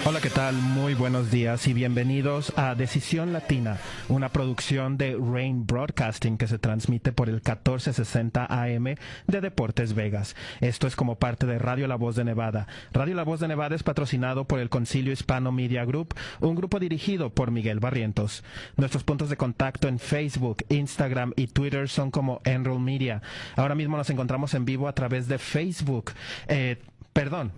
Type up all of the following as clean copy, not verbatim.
Hola, ¿qué tal? Muy buenos días y bienvenidos a Decisión Latina, una producción de Rain Broadcasting que se transmite por el 1460 AM de Deportes Vegas. Esto es como parte de Radio La Voz de Nevada. Radio La Voz de Nevada es patrocinado por el Concilio Hispano Media Group, un grupo dirigido por Miguel Barrientos. Nuestros puntos de contacto en Facebook, Instagram y Twitter son como Enroll Media. Ahora mismo nos encontramos en vivo a través de Facebook. Perdón,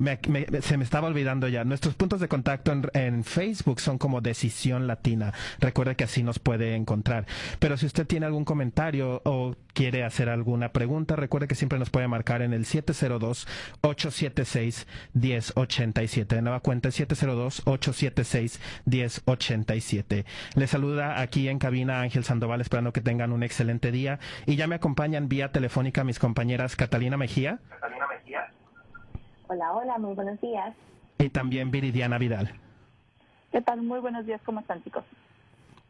se me estaba olvidando ya. Nuestros puntos de contacto en Facebook son como Decisión Latina. Recuerde que así nos puede encontrar. Pero si usted tiene algún comentario o quiere hacer alguna pregunta, recuerde que siempre nos puede marcar en el 702-876-1087. De nueva cuenta, 702-876-1087. Les saluda aquí en cabina Ángel Sandoval, esperando que tengan un excelente día. Y ya me acompañan vía telefónica mis compañeras Catalina Mejía. Hola, hola, muy buenos días. Y también Viridiana Vidal. ¿Qué tal? Muy buenos días, ¿cómo están, chicos?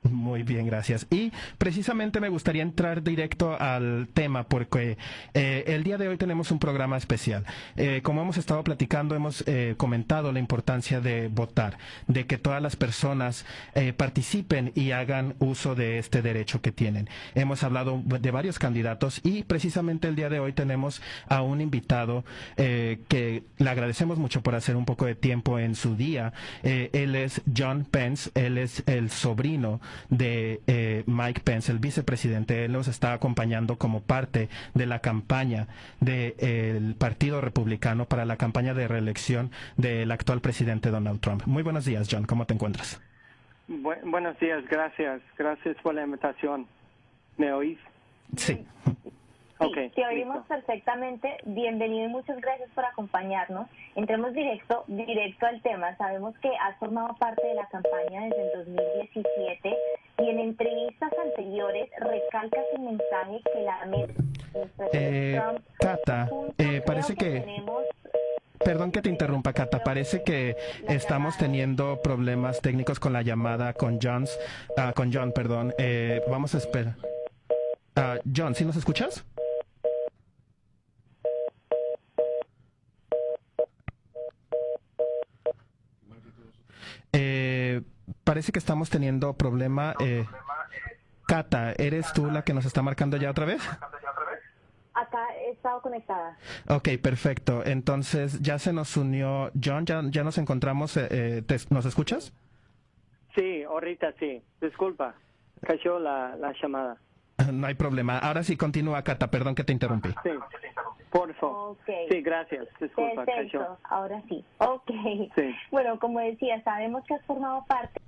Muy bien, gracias. Y precisamente me gustaría entrar directo al tema porque el día de hoy tenemos un programa especial. Como hemos estado platicando, hemos comentado la importancia de votar, de que todas las personas participen y hagan uso de este derecho que tienen. Hemos hablado de varios candidatos y precisamente el día de hoy tenemos a un invitado que le agradecemos mucho por hacer un poco de tiempo en su día. Él es John Pence, él es el sobrino de Mike Pence, el vicepresidente. Él nos está acompañando como parte de la campaña del Partido Republicano para la campaña de reelección del actual presidente Donald Trump. Muy buenos días, John. ¿Cómo te encuentras? Buenos días, gracias. Gracias por la invitación. ¿Me oís? Sí. Sí, Okay, te oímos listo. Perfectamente. Bienvenido y muchas gracias por acompañarnos. Entremos directo al tema. Sabemos que has formado parte de la campaña desde el 2017 y en entrevistas anteriores recalcas el mensaje que la meta Trump. Cata, parece que... tenemos... Perdón que te interrumpa, Cata. Parece que estamos teniendo problemas técnicos con la llamada con John, perdón. Vamos a esperar. John, ¿sí nos escuchas? Parece que estamos teniendo problema. Cata, ¿eres tú la que nos está marcando ya otra vez? Acá he estado conectada. Ok, perfecto. Entonces, ya se nos unió John, ya nos encontramos. ¿Nos escuchas? Sí, ahorita sí. Disculpa, cayó la llamada. No hay problema. Ahora sí, continúa, Cata. Perdón que te interrumpí. Sí, por favor. Okay. Sí, gracias. Disculpa, Perfecto, cayó. ahora sí. Ok. Sí. Bueno, como decía, sabemos que has formado parte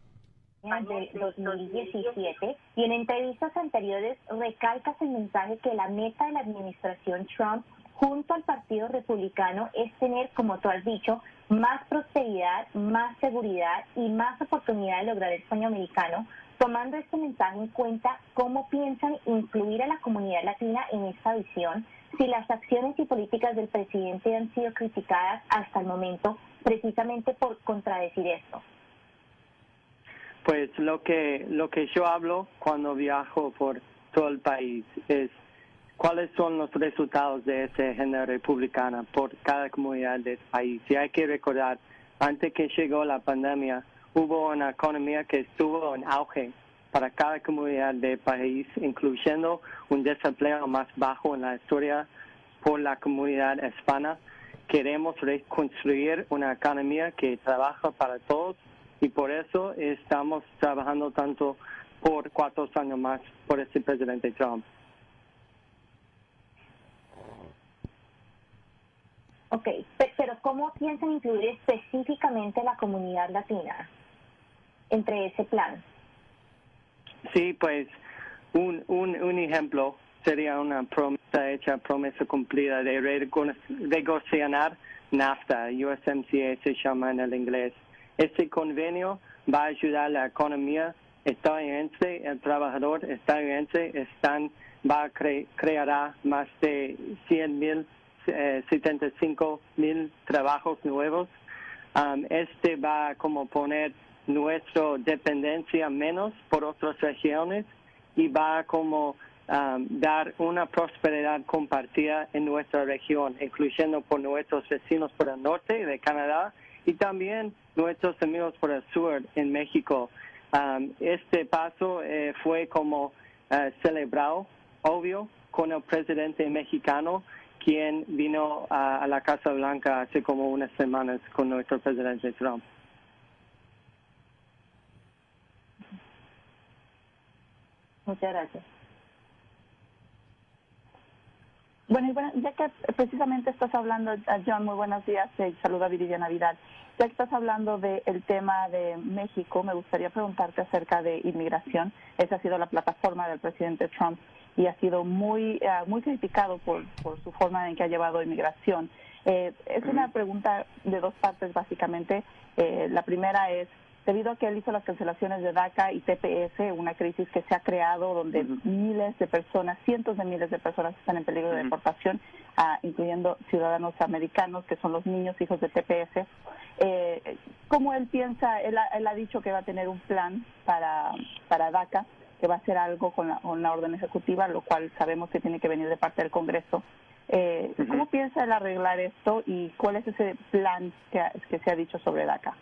del 2017 y en entrevistas anteriores recalcas el mensaje que la meta de la administración Trump junto al Partido Republicano es tener, como tú has dicho, más prosperidad, más seguridad y más oportunidad de lograr el sueño americano. Tomando este mensaje en cuenta, ¿cómo piensan incluir a la comunidad latina en esta visión si las acciones y políticas del presidente han sido criticadas hasta el momento precisamente por contradecir esto? Pues lo que yo hablo cuando viajo por todo el país es cuáles son los resultados de esa agenda republicana por cada comunidad del país. Y hay que recordar, antes que llegó la pandemia, hubo una economía que estuvo en auge para cada comunidad del país, incluyendo un desempleo más bajo en la historia por la comunidad hispana. Queremos reconstruir una economía que trabaja para todos y por eso estamos trabajando tanto por 4 años más por este presidente Trump. Ok, pero ¿cómo piensan incluir específicamente a la comunidad latina entre ese plan? Sí, pues un ejemplo sería una promesa cumplida de negociar NAFTA, USMCA se llama en el inglés. Este convenio va a ayudar a la economía estadounidense, el trabajador estadounidense creará más de 75,000 trabajos nuevos. Este va a como poner nuestra dependencia menos por otras regiones y va a como dar una prosperidad compartida en nuestra región, incluyendo por nuestros vecinos por el norte de Canadá y también nuestros amigos por el sur en México. Este paso fue como celebrado, obvio, con el presidente mexicano, quien vino a la Casa Blanca hace como unas semanas con nuestro presidente Trump. Muchas gracias. Bueno, ya que precisamente estás hablando, John, muy buenos días, saluda Viridia Navidad. Ya que estás hablando del tema de México, me gustaría preguntarte acerca de inmigración. Esa ha sido la plataforma del presidente Trump y ha sido muy criticado por su forma en que ha llevado inmigración. Es una pregunta de dos partes, básicamente. La primera es, debido a que él hizo las cancelaciones de DACA y TPS, una crisis que se ha creado donde miles de personas, cientos de miles de personas están en peligro de deportación, incluyendo ciudadanos americanos, que son los niños hijos de TPS. ¿Cómo él piensa? Él ha dicho que va a tener un plan para DACA, que va a hacer algo con la orden ejecutiva, lo cual sabemos que tiene que venir de parte del Congreso. ¿Cómo piensa él arreglar esto y cuál es ese plan que se ha dicho sobre DACA?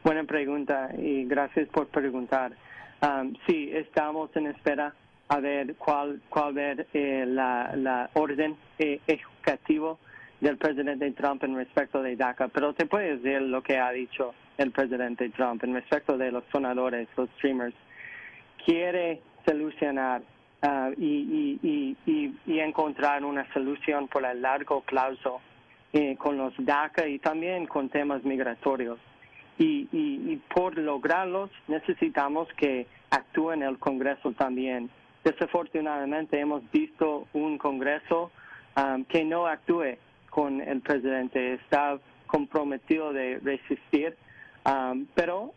Buena pregunta y gracias por preguntar. Sí, estamos en espera a ver cuál ver la orden ejecutiva del presidente Trump en respecto de DACA, pero te puedes decir lo que ha dicho el presidente Trump en respecto de los sonadores, los streamers. Quiere solucionar y encontrar una solución por el largo plazo con los DACA y también con temas migratorios. Y por lograrlos necesitamos que actúe en el Congreso también. Desafortunadamente hemos visto un Congreso que no actúe con el presidente, está comprometido de resistir, pero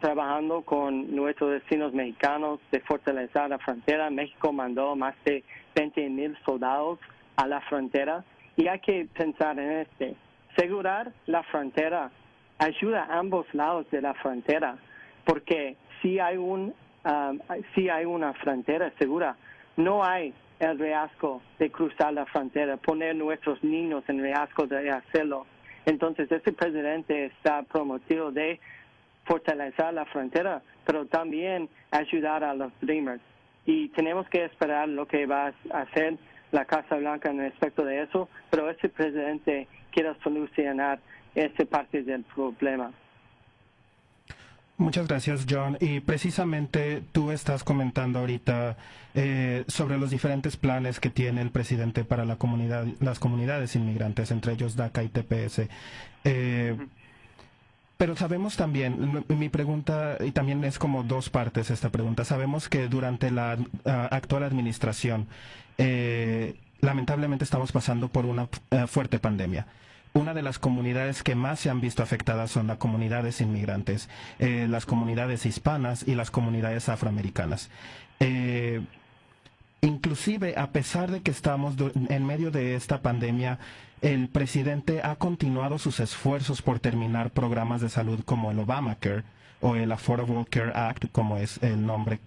trabajando con nuestros vecinos mexicanos de fortalecer la frontera. México mandó más de 20,000 soldados a la frontera y hay que pensar en asegurar la frontera ayuda a ambos lados de la frontera, porque si hay una frontera segura, no hay el riesgo de cruzar la frontera, poner nuestros niños en riesgo de hacerlo. Entonces, este presidente está prometido de fortalecer la frontera, pero también ayudar a los Dreamers. Y tenemos que esperar lo que va a hacer la Casa Blanca en respecto de eso, pero este presidente quiere solucionar esa parte del problema. Muchas gracias, John. Y precisamente tú estás comentando ahorita sobre los diferentes planes que tiene el presidente para las comunidades inmigrantes, entre ellos DACA y TPS. Pero sabemos también, mi pregunta, y también es como dos partes esta pregunta, sabemos que durante la actual administración, lamentablemente estamos pasando por una fuerte pandemia. Una de las comunidades que más se han visto afectadas son las comunidades inmigrantes, las comunidades hispanas y las comunidades afroamericanas. Inclusive, a pesar de que estamos en medio de esta pandemia, el presidente ha continuado sus esfuerzos por terminar programas de salud como el Obamacare o el Affordable Care Act, como es el nombre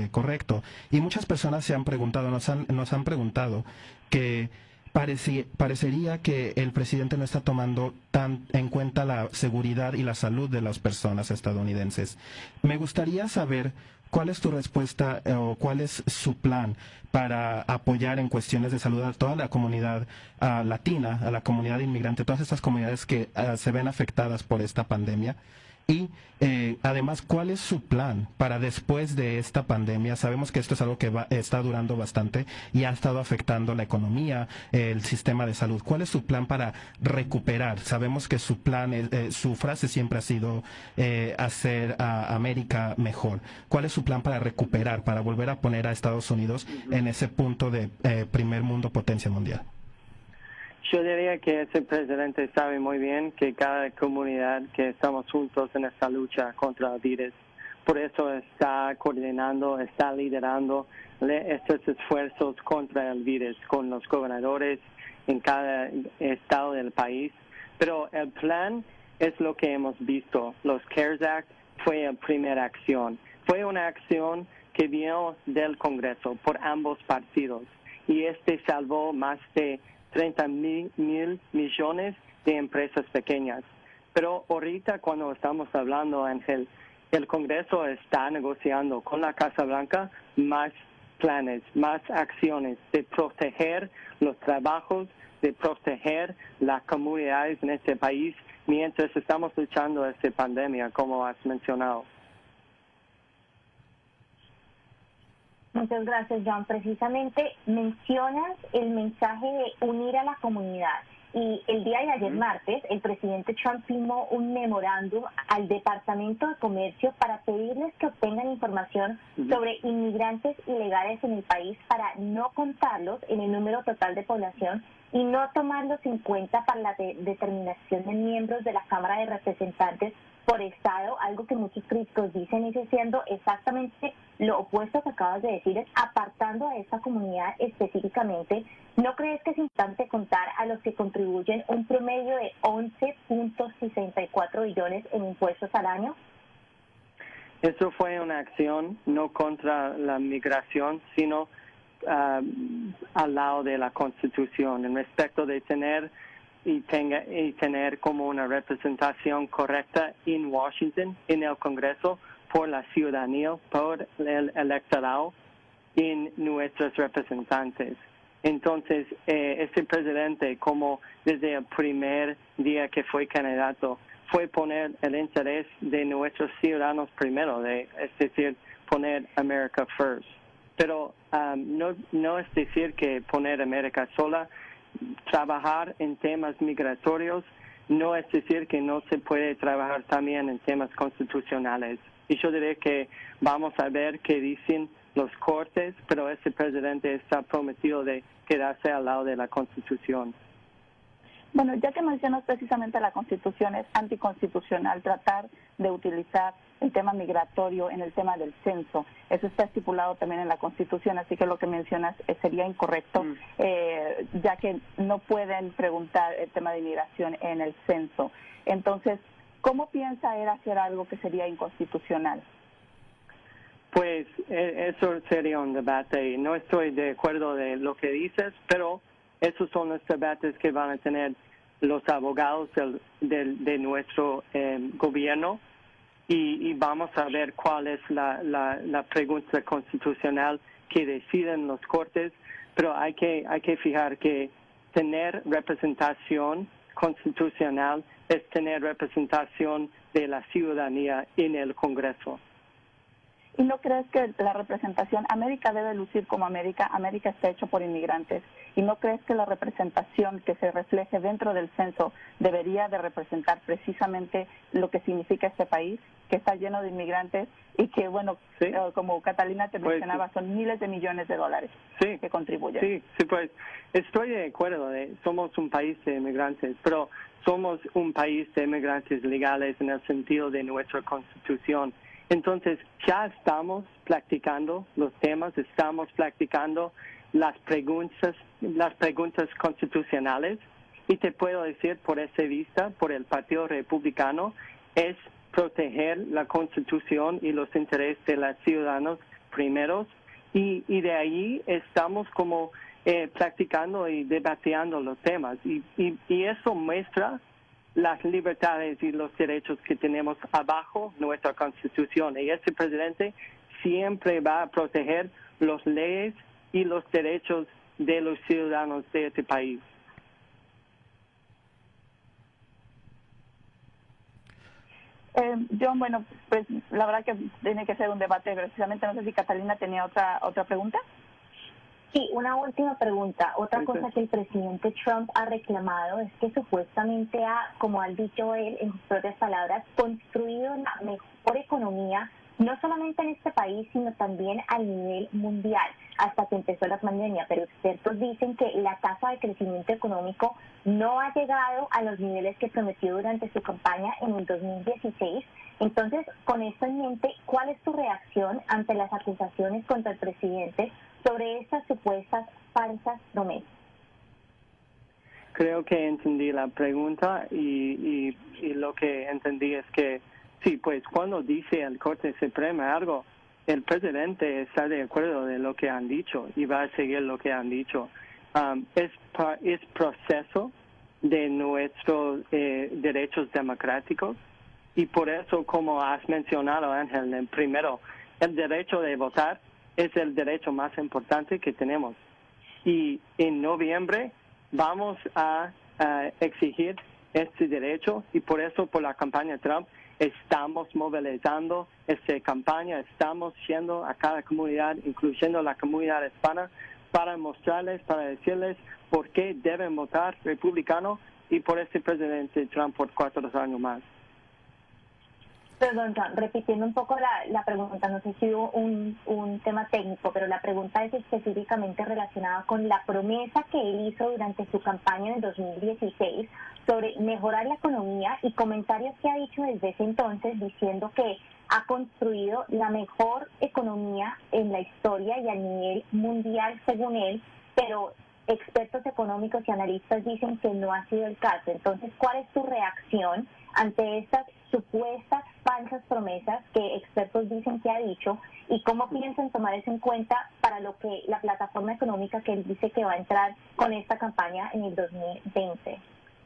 correcto. Y muchas personas se han preguntado, nos han preguntado que parecería que el presidente no está tomando tan en cuenta la seguridad y la salud de las personas estadounidenses. Me gustaría saber cuál es tu respuesta o cuál es su plan para apoyar en cuestiones de salud a toda la comunidad latina, a la comunidad inmigrante, todas estas comunidades que se ven afectadas por esta pandemia. Y además, ¿cuál es su plan para después de esta pandemia? Sabemos que esto es algo que está durando bastante y ha estado afectando la economía, el sistema de salud. ¿Cuál es su plan para recuperar? Sabemos que su plan, su frase siempre ha sido hacer a América mejor. ¿Cuál es su plan para recuperar, para volver a poner a Estados Unidos en ese punto de primer mundo, potencia mundial? Yo diría que ese presidente sabe muy bien que cada comunidad que estamos juntos en esta lucha contra el virus. Por eso está coordinando, está liderando estos esfuerzos contra el virus con los gobernadores en cada estado del país. Pero el plan es lo que hemos visto. Los CARES Act fue la primera acción. Fue una acción que vino del Congreso por ambos partidos y salvó más de 30 mil millones de empresas pequeñas. Pero ahorita cuando estamos hablando, Ángel, el Congreso está negociando con la Casa Blanca más planes, más acciones de proteger los trabajos, de proteger las comunidades en este país mientras estamos luchando esta pandemia, como has mencionado. Muchas gracias, John. Precisamente mencionas el mensaje de unir a la comunidad. Y el día de ayer, martes, el presidente Trump firmó un memorándum al Departamento de Comercio para pedirles que obtengan información sobre inmigrantes ilegales en el país para no contarlos en el número total de población y no tomarlos en cuenta para la determinación de miembros de la Cámara de Representantes por estado, algo que muchos críticos dicen es siendo exactamente lo opuesto que acabas de decir, es apartando a esta comunidad específicamente. ¿No crees que es importante contar a los que contribuyen un promedio de 11.64 billones en impuestos al año? Eso fue una acción no contra la migración, sino al lado de la Constitución, en respecto de tener como una representación correcta en Washington, en el Congreso, por la ciudadanía, por el electorado, en nuestros representantes. Entonces, este presidente, como desde el primer día que fue candidato, fue poner el interés de nuestros ciudadanos primero, es decir, poner America First. Pero no es decir que poner América sola. Trabajar en temas migratorios no es decir que no se puede trabajar también en temas constitucionales. Y yo diré que vamos a ver qué dicen los cortes, pero este presidente está prometido de quedarse al lado de la Constitución. Bueno, ya que mencionas precisamente la Constitución, es anticonstitucional tratar de utilizar el tema migratorio en el tema del censo. Eso está estipulado también en la Constitución, así que lo que mencionas sería incorrecto, ya que no pueden preguntar el tema de inmigración en el censo. Entonces, ¿cómo piensa él hacer algo que sería inconstitucional? Pues eso sería un debate y no estoy de acuerdo de lo que dices, pero esos son los debates que van a tener los abogados de nuestro gobierno y vamos a ver cuál es la pregunta constitucional que deciden los cortes, pero hay que fijar que tener representación constitucional es tener representación de la ciudadanía en el Congreso. ¿Y no crees que la representación, América debe lucir como América está hecho por inmigrantes, y no crees que la representación que se refleje dentro del censo debería de representar precisamente lo que significa este país, que está lleno de inmigrantes y que, bueno, ¿sí? Como Catalina te mencionaba, son miles de millones de dólares que contribuyen? Sí, pues estoy de acuerdo, somos un país de inmigrantes, pero somos un país de inmigrantes legales en el sentido de nuestra Constitución. Entonces, ya estamos practicando los temas, estamos practicando las preguntas constitucionales y te puedo decir por esa vista, por el Partido Republicano, es proteger la Constitución y los intereses de los ciudadanos primeros y de ahí estamos como practicando y debatiendo los temas y eso muestra las libertades y los derechos que tenemos abajo nuestra Constitución. Y este presidente siempre va a proteger las leyes y los derechos de los ciudadanos de este país. John, bueno, pues la verdad que tiene que ser un debate, precisamente. No sé si Catalina tenía otra pregunta. Sí, una última pregunta. Otra cosa que el presidente Trump ha reclamado es que supuestamente como ha dicho él en sus propias palabras, construido una mejor economía, no solamente en este país, sino también a nivel mundial, hasta que empezó la pandemia. Pero expertos dicen que la tasa de crecimiento económico no ha llegado a los niveles que prometió durante su campaña en el 2016. Entonces, con esto en mente, ¿cuál es tu reacción ante las acusaciones contra el presidente sobre estas supuestas falsas promesas? Creo que entendí la pregunta y lo que entendí es que sí, pues cuando dice el Corte Suprema algo, el presidente está de acuerdo de lo que han dicho y va a seguir lo que han dicho. Es proceso de nuestros derechos democráticos y por eso, como has mencionado, Ángel, primero, el derecho de votar es el derecho más importante que tenemos. Y en noviembre vamos a exigir este derecho y por eso, por la campaña Trump, estamos movilizando esta campaña, estamos yendo a cada comunidad, incluyendo la comunidad hispana, para mostrarles, para decirles por qué deben votar republicano y por este presidente Trump por 4 años más. Perdón, John, repitiendo un poco la pregunta, no sé si hubo un tema técnico, pero la pregunta es específicamente relacionada con la promesa que él hizo durante su campaña en el 2016 sobre mejorar la economía y comentarios que ha dicho desde ese entonces diciendo que ha construido la mejor economía en la historia y a nivel mundial según él, pero expertos económicos y analistas dicen que no ha sido el caso. Entonces, ¿cuál es tu reacción ante estas supuestas falsas promesas que expertos dicen que ha dicho y cómo piensan tomar eso en cuenta para lo que la plataforma económica que él dice que va a entrar con esta campaña en el 2020?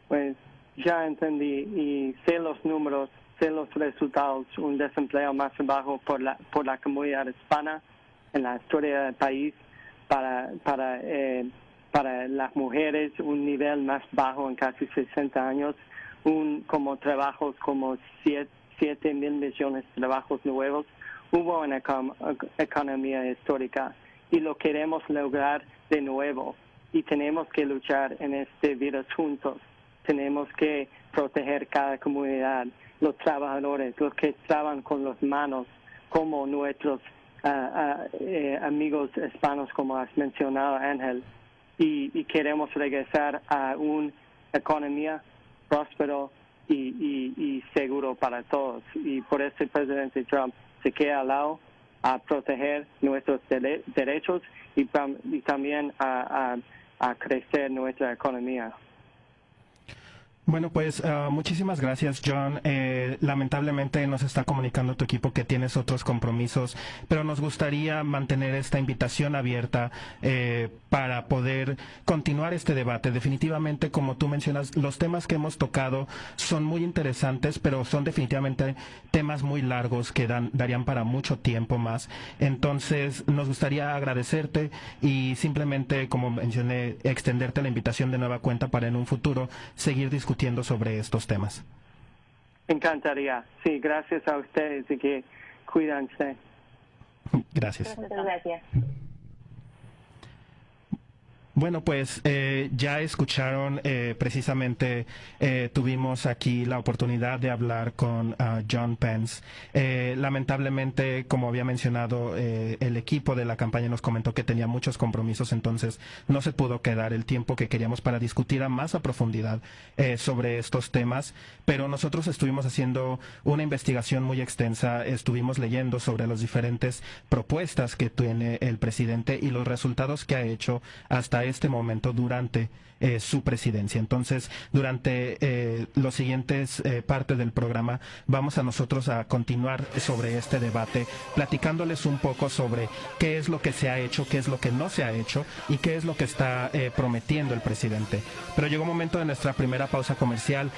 Pues ya entendí y sé los números, sé los resultados, un desempleo más bajo por la comunidad hispana en la historia del país, para las mujeres un nivel más bajo en casi 60 años, como trabajos como 7 mil millones de trabajos nuevos. Hubo una economía histórica y lo queremos lograr de nuevo y tenemos que luchar en este virus juntos. Tenemos que proteger cada comunidad, los trabajadores, los que trabajan con las manos, como nuestros amigos hispanos, como has mencionado, Ángel, y queremos regresar a una economía próspero y seguro para todos. Y por eso el presidente Trump se queda al lado a proteger nuestros derechos y también a crecer nuestra economía. Bueno, pues muchísimas gracias, John. Lamentablemente nos está comunicando tu equipo que tienes otros compromisos, pero nos gustaría mantener esta invitación abierta para poder continuar este debate. Definitivamente, como tú mencionas, los temas que hemos tocado son muy interesantes, pero son definitivamente temas muy largos que darían para mucho tiempo más. Entonces, nos gustaría agradecerte y simplemente, como mencioné, extenderte la invitación de nueva cuenta para en un futuro seguir discutiendo sobre estos temas. Encantaría. Sí, gracias a ustedes y que cuídense. Gracias. Muchas gracias. Bueno, pues ya escucharon, precisamente tuvimos aquí la oportunidad de hablar con John Pence. Lamentablemente, como había mencionado, el equipo de la campaña nos comentó que tenía muchos compromisos, entonces no se pudo quedar el tiempo que queríamos para discutir más a profundidad sobre estos temas, pero nosotros estuvimos haciendo una investigación muy extensa, estuvimos leyendo sobre las diferentes propuestas que tiene el presidente y los resultados que ha hecho hasta este momento durante su presidencia. Entonces, durante los siguientes partes del programa, vamos a nosotros a continuar sobre este debate, platicándoles un poco sobre qué es lo que se ha hecho, qué es lo que no se ha hecho y qué es lo que está prometiendo el presidente. Pero llegó un momento de nuestra primera pausa comercial.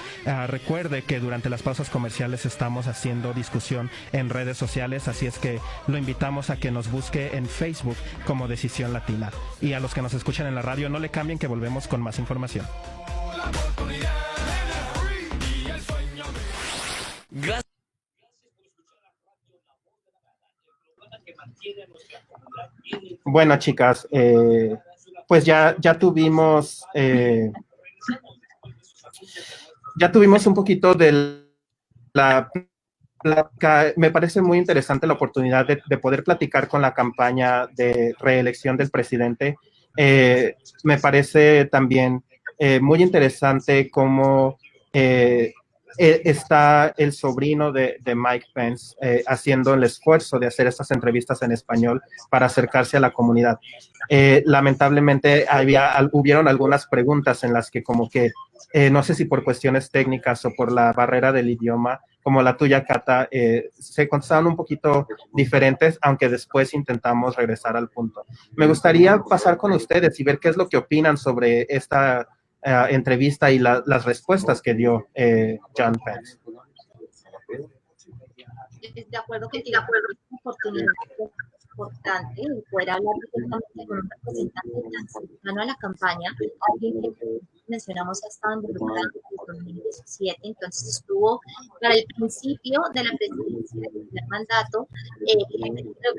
Recuerde que durante las pausas comerciales estamos haciendo discusión en redes sociales, así es que lo invitamos a que nos busque en Facebook como Decisión Latina. Y a los que nos escuchan en la radio, no le cambien, que volvemos con más información. Gracias. Bueno, chicas, pues ya tuvimos un poquito de la plática. Me parece muy interesante la oportunidad de poder platicar con la campaña de reelección del presidente. Me parece también muy interesante cómo está el sobrino de Mike Pence haciendo el esfuerzo de hacer estas entrevistas en español para acercarse a la comunidad. Lamentablemente hubieron algunas preguntas en las que como que no sé si por cuestiones técnicas o por la barrera del idioma, como la tuya, Cata, se contestaban un poquito diferentes, aunque después intentamos regresar al punto. Me gustaría pasar con ustedes y ver qué es lo que opinan sobre esta entrevista y las respuestas que dio John Pence. De acuerdo contigo, es una oportunidad importante el poder hablar directamente con un representante tan cercano a la campaña, alguien que mencionamos ha estado involucrado desde 2017, entonces estuvo para el principio de la presidencia del primer mandato,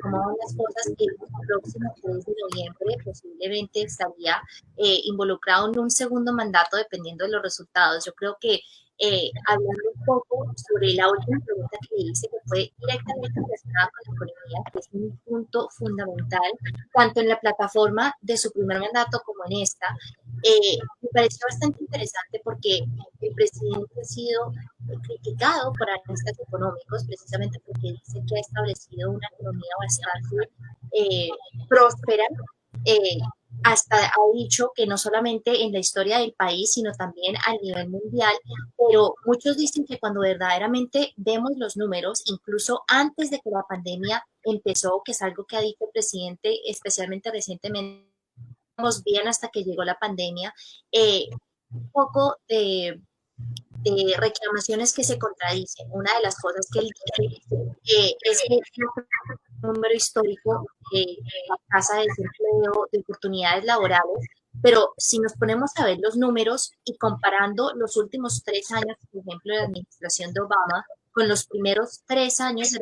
cómo van las cosas, que el próximo 3 de noviembre posiblemente estaría involucrado en un segundo mandato dependiendo de los resultados. Yo creo que hablando un poco sobre la última pregunta que hice, que fue directamente relacionada con la economía, que es un punto fundamental, tanto en la plataforma de su primer mandato como en esta, me pareció bastante interesante porque el presidente ha sido criticado por analistas económicos, precisamente porque dice que ha establecido una economía bastante próspera, hasta ha dicho que no solamente en la historia del país, sino también a nivel mundial, pero muchos dicen que cuando verdaderamente vemos los números, incluso antes de que la pandemia empezó, que es algo que ha dicho el presidente, especialmente recientemente, vamos bien hasta que llegó la pandemia, un poco de reclamaciones que se contradicen. Una de las cosas que él dice es que número histórico de la tasa de desempleo, de oportunidades laborales, pero si nos ponemos a ver los números y comparando los últimos 3 años, por ejemplo, de la administración de Obama con los primeros 3 años de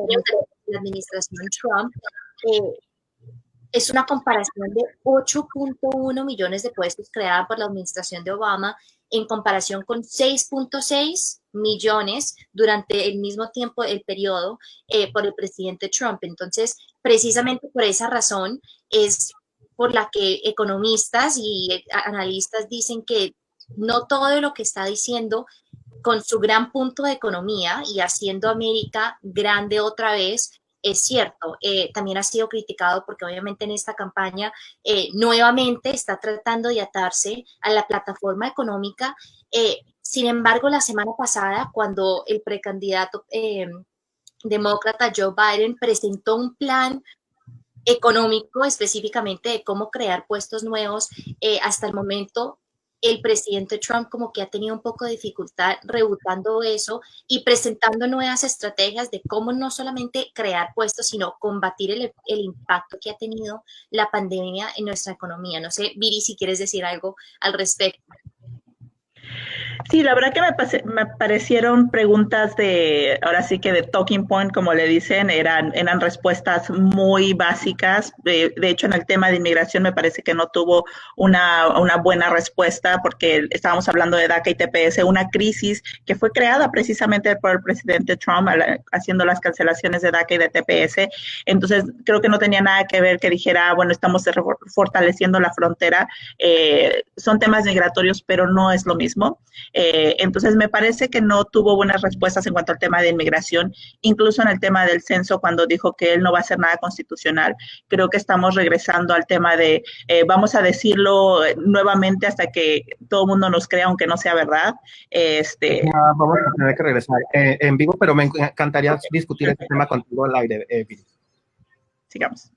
la administración Trump, es una comparación de 8.1 millones de puestos creados por la administración de Obama en comparación con 6.6 millones durante el mismo tiempo, el periodo, por el presidente Trump. Entonces, precisamente por esa razón es por la que economistas y analistas dicen que no todo lo que está diciendo con su gran punto de economía y haciendo América grande otra vez, es cierto. También ha sido criticado porque obviamente en esta campaña nuevamente está tratando de atarse a la plataforma económica. Sin embargo, la semana pasada, cuando el precandidato demócrata Joe Biden presentó un plan económico específicamente de cómo crear puestos nuevos, hasta el momento el presidente Trump como que ha tenido un poco de dificultad rebutando eso y presentando nuevas estrategias de cómo no solamente crear puestos, sino combatir el impacto que ha tenido la pandemia en nuestra economía. No sé, Viri, si quieres decir algo al respecto. Sí, la verdad que me parecieron preguntas de, ahora sí que de talking point, como le dicen, eran respuestas muy básicas. De hecho, en el tema de inmigración me parece que no tuvo una buena respuesta porque estábamos hablando de DACA y TPS, una crisis que fue creada precisamente por el presidente Trump haciendo las cancelaciones de DACA y de TPS. Entonces, creo que no tenía nada que ver que dijera, bueno, estamos fortaleciendo la frontera. Son temas migratorios, pero no es lo mismo. Entonces me parece que no tuvo buenas respuestas en cuanto al tema de inmigración, incluso en el tema del censo cuando dijo que él no va a hacer nada constitucional. Creo que estamos regresando al tema de vamos a decirlo nuevamente hasta que todo el mundo nos crea, aunque no sea verdad. Vamos a tener que regresar en vivo, pero me encantaría discutir este tema contigo al aire. Sigamos.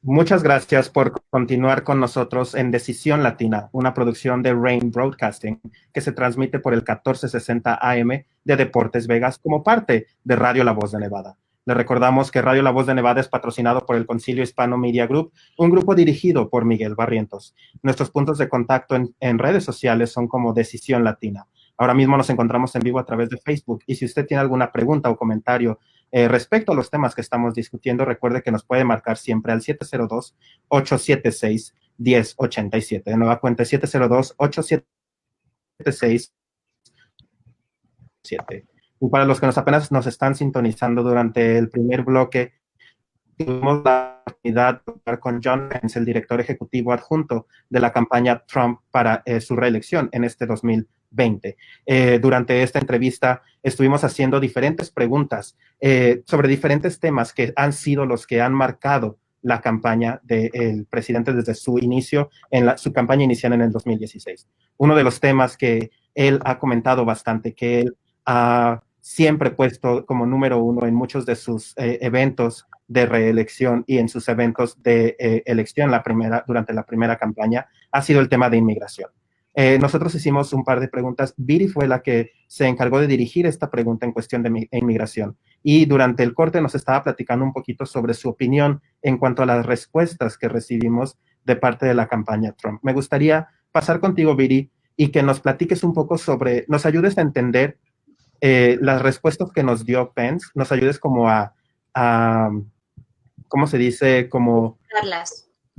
Muchas gracias por continuar con nosotros en Decisión Latina, una producción de Rain Broadcasting que se transmite por el 1460 AM de Deportes Vegas como parte de Radio La Voz de Nevada. Le recordamos que Radio La Voz de Nevada es patrocinado por el Concilio Hispano Media Group, un grupo dirigido por Miguel Barrientos. Nuestros puntos de contacto en redes sociales son como Decisión Latina. Ahora mismo nos encontramos en vivo a través de Facebook y si usted tiene alguna pregunta o comentario respecto a los temas que estamos discutiendo, recuerde que nos puede marcar siempre al 702-876-1087. De nueva cuenta, 702-876-1087. Y para los que apenas nos están sintonizando durante el primer bloque, tuvimos la oportunidad de hablar con John Pence, el director ejecutivo adjunto de la campaña Trump para su reelección en este 2020. Durante esta entrevista estuvimos haciendo diferentes preguntas sobre diferentes temas que han sido los que han marcado la campaña del presidente desde su inicio, su campaña inicial en el 2016. Uno de los temas que él ha comentado bastante, que él ha siempre puesto como número uno en muchos de sus eventos de reelección y en sus eventos de elección durante la primera campaña, ha sido el tema de inmigración. Nosotros hicimos un par de preguntas. Viri fue la que se encargó de dirigir esta pregunta en cuestión de inmigración. Y durante el corte nos estaba platicando un poquito sobre su opinión en cuanto a las respuestas que recibimos de parte de la campaña Trump. Me gustaría pasar contigo, Viri, y que nos platiques un poco nos ayudes a entender las respuestas que nos dio Pence, nos ayudes como a ¿cómo se dice? Como...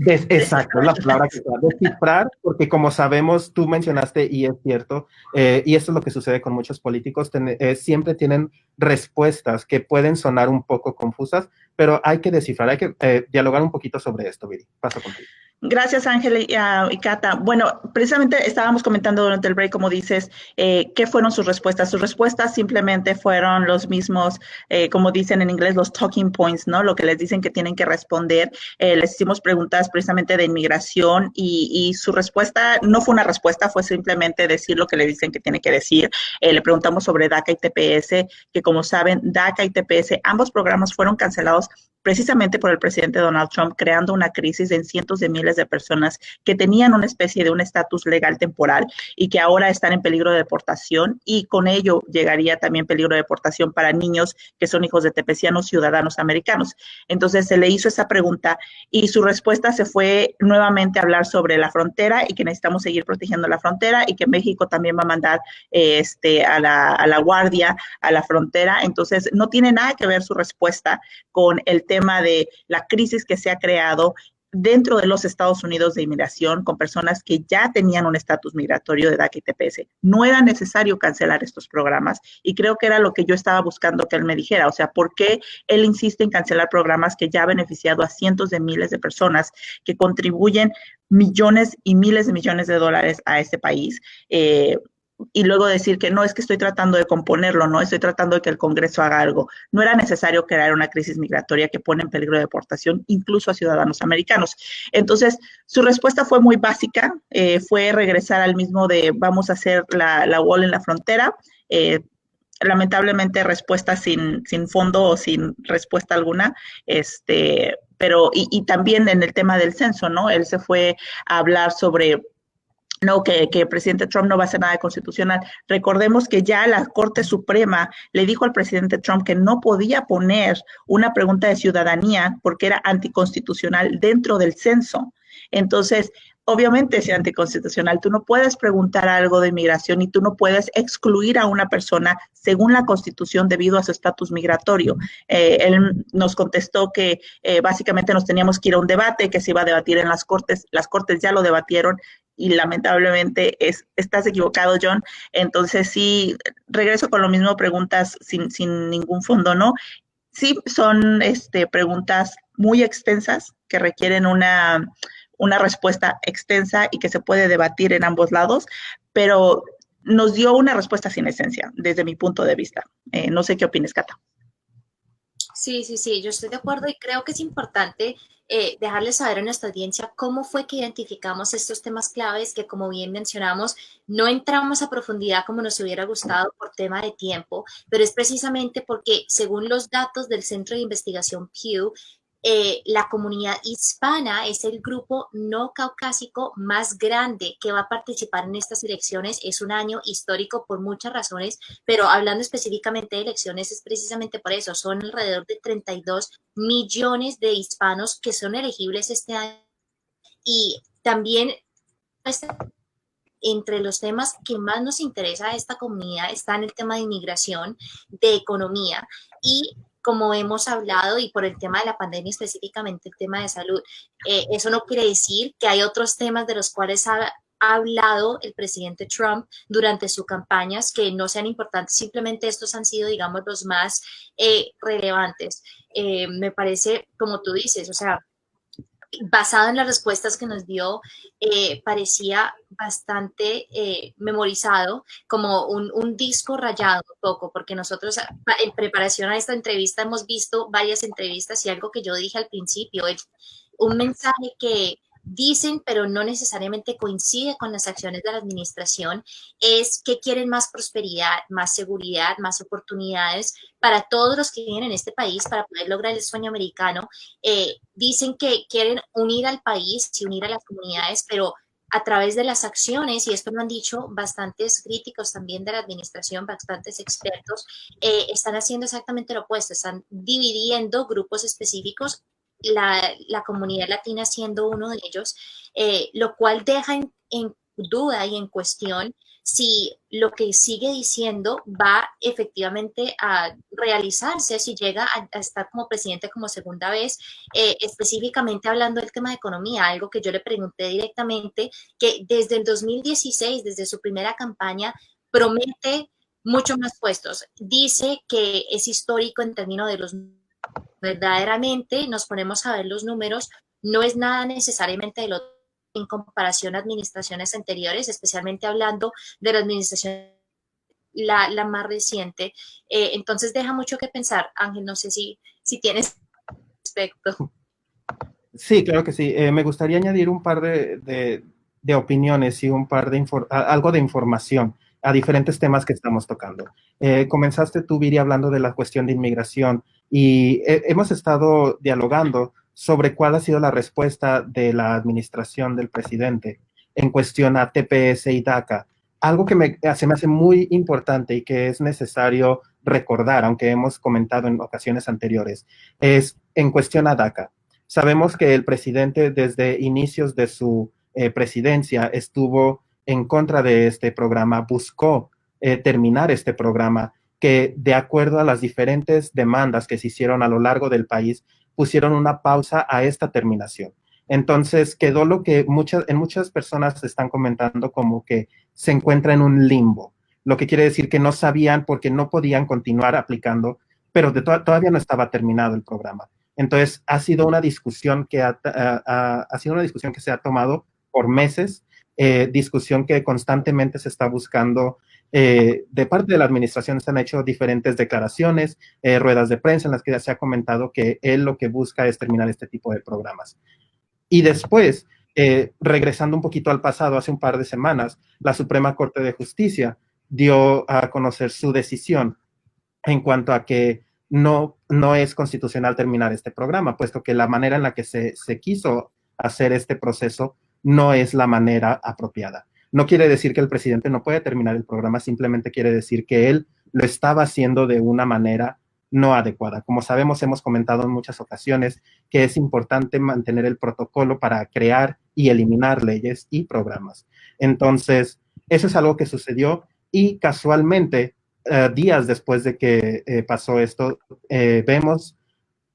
Exacto, la palabra que se va a descifrar, porque como sabemos, tú mencionaste, y es cierto, y esto es lo que sucede con muchos políticos, siempre tienen respuestas que pueden sonar un poco confusas, pero hay que descifrar, hay que dialogar un poquito sobre esto, Viri. Paso contigo. Gracias, Ángel y Cata. Bueno, precisamente estábamos comentando durante el break, como dices, ¿qué fueron sus respuestas? Sus respuestas simplemente fueron los mismos, como dicen en inglés, los talking points, ¿no? Lo que les dicen que tienen que responder. Les hicimos preguntas precisamente de inmigración y su respuesta no fue una respuesta, fue simplemente decir lo que le dicen que tiene que decir. Le preguntamos sobre DACA y TPS, que como saben, DACA y TPS, ambos programas fueron cancelados precisamente por el presidente Donald Trump, creando una crisis en cientos de miles de personas que tenían una especie de un estatus legal temporal y que ahora están en peligro de deportación, y con ello llegaría también peligro de deportación para niños que son hijos de tepecianos ciudadanos americanos. Entonces se le hizo esa pregunta y su respuesta se fue nuevamente a hablar sobre la frontera y que necesitamos seguir protegiendo la frontera y que México también va a mandar a la guardia a la frontera. Entonces no tiene nada que ver su respuesta con el tema de la crisis que se ha creado dentro de los Estados Unidos de inmigración con personas que ya tenían un estatus migratorio de DACA y TPS. No era necesario cancelar estos programas y creo que era lo que yo estaba buscando que él me dijera. O sea, ¿por qué él insiste en cancelar programas que ya ha beneficiado a cientos de miles de personas que contribuyen millones y miles de millones de dólares a este país? Y luego decir que no, es que estoy tratando de componerlo, no, estoy tratando de que el Congreso haga algo. No era necesario crear una crisis migratoria que pone en peligro de deportación incluso a ciudadanos americanos. Entonces, su respuesta fue muy básica, fue regresar al mismo de vamos a hacer la wall en la frontera. Lamentablemente respuesta sin fondo o sin respuesta alguna, pero y también en el tema del censo, ¿no? Él se fue a hablar sobre no, que el presidente Trump no va a hacer nada constitucional. Recordemos que ya la Corte Suprema le dijo al presidente Trump que no podía poner una pregunta de ciudadanía porque era anticonstitucional dentro del censo. Entonces, obviamente es anticonstitucional. Tú no puedes preguntar algo de inmigración y tú no puedes excluir a una persona según la Constitución debido a su estatus migratorio. Él nos contestó que básicamente nos teníamos que ir a un debate que se iba a debatir en las Cortes. Las Cortes ya lo debatieron y lamentablemente estás equivocado, John. Entonces sí, regreso con lo mismo, preguntas sin ningún fondo, ¿no? Sí, son preguntas muy extensas que requieren una respuesta extensa y que se puede debatir en ambos lados, pero nos dio una respuesta sin esencia, desde mi punto de vista. No sé qué opinas, Cata. Sí, yo estoy de acuerdo y creo que es importante dejarles saber a nuestra audiencia cómo fue que identificamos estos temas claves que, como bien mencionamos, no entramos a profundidad como nos hubiera gustado por tema de tiempo, pero es precisamente porque, según los datos del Centro de Investigación Pew, la comunidad hispana es el grupo no caucásico más grande que va a participar en estas elecciones. Es un año histórico por muchas razones, pero hablando específicamente de elecciones es precisamente por eso. Son alrededor de 32 millones de hispanos que son elegibles este año, y también entre los temas que más nos interesa a esta comunidad están el tema de inmigración, de economía y, como hemos hablado, y por el tema de la pandemia específicamente el tema de salud. Eso no quiere decir que hay otros temas de los cuales ha hablado el presidente Trump durante sus campañas que no sean importantes, simplemente estos han sido, digamos, los más relevantes. Me parece, como tú dices, o sea, basado en las respuestas que nos dio, parecía bastante memorizado, como un disco rayado un poco, porque nosotros en preparación a esta entrevista hemos visto varias entrevistas y algo que yo dije al principio, un mensaje que dicen, pero no necesariamente coincide con las acciones de la administración, es que quieren más prosperidad, más seguridad, más oportunidades para todos los que viven en este país para poder lograr el sueño americano. Dicen que quieren unir al país y unir a las comunidades, pero a través de las acciones, y esto lo han dicho bastantes críticos también de la administración, bastantes expertos, están haciendo exactamente lo opuesto, están dividiendo grupos específicos, la comunidad latina siendo uno de ellos, lo cual deja en duda y en cuestión si lo que sigue diciendo va efectivamente a realizarse, si llega a estar como presidente como segunda vez, específicamente hablando del tema de economía, algo que yo le pregunté directamente, que desde el 2016, desde su primera campaña, promete mucho más puestos. Dice que es histórico en términos de los verdaderamente nos ponemos a ver los números, no es nada necesariamente de lo en comparación a administraciones anteriores, especialmente hablando de la administración la más reciente. Entonces deja mucho que pensar. Ángel, no sé si tienes respecto. Sí, claro que sí. Me gustaría añadir un par de opiniones y un par de algo de información a diferentes temas que estamos tocando. Comenzaste tú, Viri, hablando de la cuestión de inmigración y hemos estado dialogando sobre cuál ha sido la respuesta de la administración del presidente en cuestión a TPS y DACA. Algo que se me hace muy importante y que es necesario recordar, aunque hemos comentado en ocasiones anteriores, es en cuestión a DACA. Sabemos que el presidente desde inicios de su presidencia estuvo en contra de este programa, buscó terminar este programa que de acuerdo a las diferentes demandas que se hicieron a lo largo del país, pusieron una pausa a esta terminación. Entonces quedó lo que en muchas personas están comentando como que se encuentra en un limbo, lo que quiere decir que no sabían porque no podían continuar aplicando, pero todavía no estaba terminado el programa. Entonces, ha sido una discusión que se ha tomado por meses, discusión que constantemente se está buscando. De parte de la administración se han hecho diferentes declaraciones, ruedas de prensa en las que ya se ha comentado que él lo que busca es terminar este tipo de programas. Y después, regresando un poquito al pasado, hace un par de semanas, la Suprema Corte de Justicia dio a conocer su decisión en cuanto a que no es constitucional terminar este programa, puesto que la manera en la que se quiso hacer este proceso no es la manera apropiada. No quiere decir que el presidente no puede terminar el programa, simplemente quiere decir que él lo estaba haciendo de una manera no adecuada. Como sabemos, hemos comentado en muchas ocasiones que es importante mantener el protocolo para crear y eliminar leyes y programas. Entonces, eso es algo que sucedió y casualmente días después de que pasó esto, vemos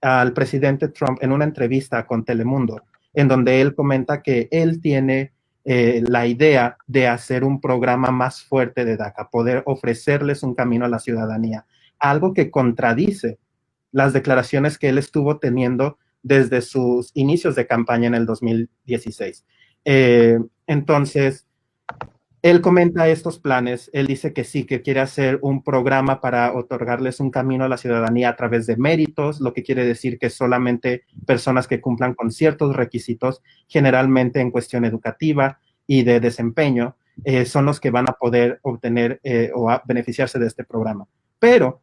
al presidente Trump en una entrevista con Telemundo, en donde él comenta que él tiene la idea de hacer un programa más fuerte de DACA, poder ofrecerles un camino a la ciudadanía, algo que contradice las declaraciones que él estuvo teniendo desde sus inicios de campaña en el 2016. Entonces, él comenta estos planes, él dice que sí, que quiere hacer un programa para otorgarles un camino a la ciudadanía a través de méritos, lo que quiere decir que solamente personas que cumplan con ciertos requisitos, generalmente en cuestión educativa y de desempeño, son los que van a poder obtener o a beneficiarse de este programa. Pero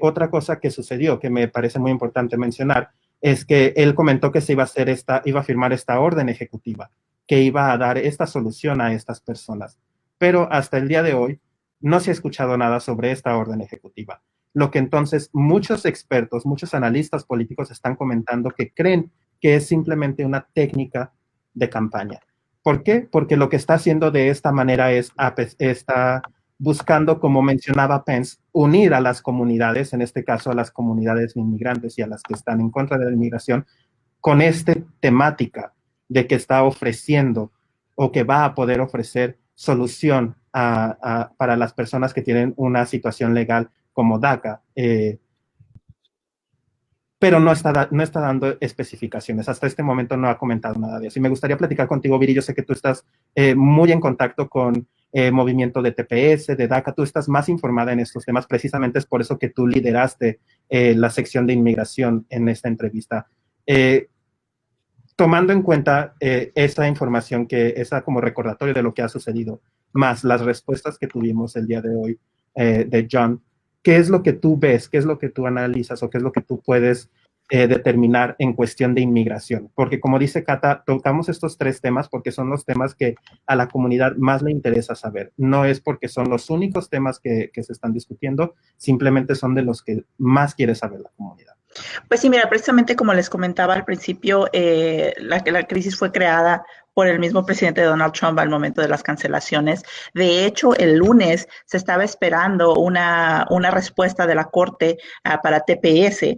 otra cosa que sucedió, que me parece muy importante mencionar, es que él comentó que se iba a firmar esta orden ejecutiva, que iba a dar esta solución a estas personas. Pero hasta el día de hoy no se ha escuchado nada sobre esta orden ejecutiva. Lo que entonces muchos expertos, muchos analistas políticos están comentando que creen que es simplemente una técnica de campaña. ¿Por qué? Porque lo que está haciendo de esta manera está buscando, como mencionaba Pence, unir a las comunidades, en este caso a las comunidades inmigrantes y a las que están en contra de la inmigración, con esta temática de que está ofreciendo o que va a poder ofrecer solución para las personas que tienen una situación legal como DACA. pero no está dando especificaciones. Hasta este momento no ha comentado nada de eso. Y me gustaría platicar contigo, Viri. Yo sé que tú estás muy en contacto con movimiento de TPS, de DACA. Tú estás más informada en estos temas. Precisamente es por eso que tú lideraste la sección de inmigración en esta entrevista. Tomando en cuenta esa información, esa como recordatorio de lo que ha sucedido, más las respuestas que tuvimos el día de hoy de John, ¿qué es lo que tú ves? ¿Qué es lo que tú analizas o qué es lo que tú puedes determinar en cuestión de inmigración? Porque como dice Cata, tocamos estos 3 temas porque son los temas que a la comunidad más le interesa saber. No es porque son los únicos temas que se están discutiendo, simplemente son de los que más quiere saber la comunidad. Pues sí, mira, precisamente como les comentaba al principio, la crisis fue creada por el mismo presidente Donald Trump al momento de las cancelaciones. De hecho, el lunes se estaba esperando una respuesta de la Corte para TPS,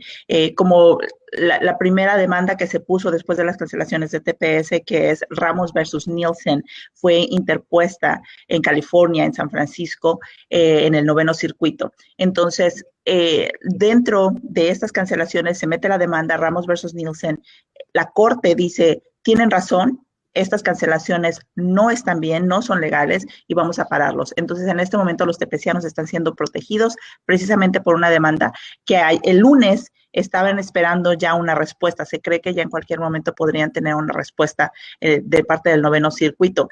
como la primera demanda que se puso después de las cancelaciones de TPS, que es Ramos versus Nielsen, fue interpuesta en California, en San Francisco, en el 9º circuito. Entonces, dentro de estas cancelaciones se mete la demanda Ramos versus Nielsen. La Corte dice, tienen razón, estas cancelaciones no están bien, no son legales y vamos a pararlos. Entonces, en este momento los tepecianos están siendo protegidos precisamente por una demanda que el lunes estaban esperando ya una respuesta. Se cree que ya en cualquier momento podrían tener una respuesta de parte del 9º circuito.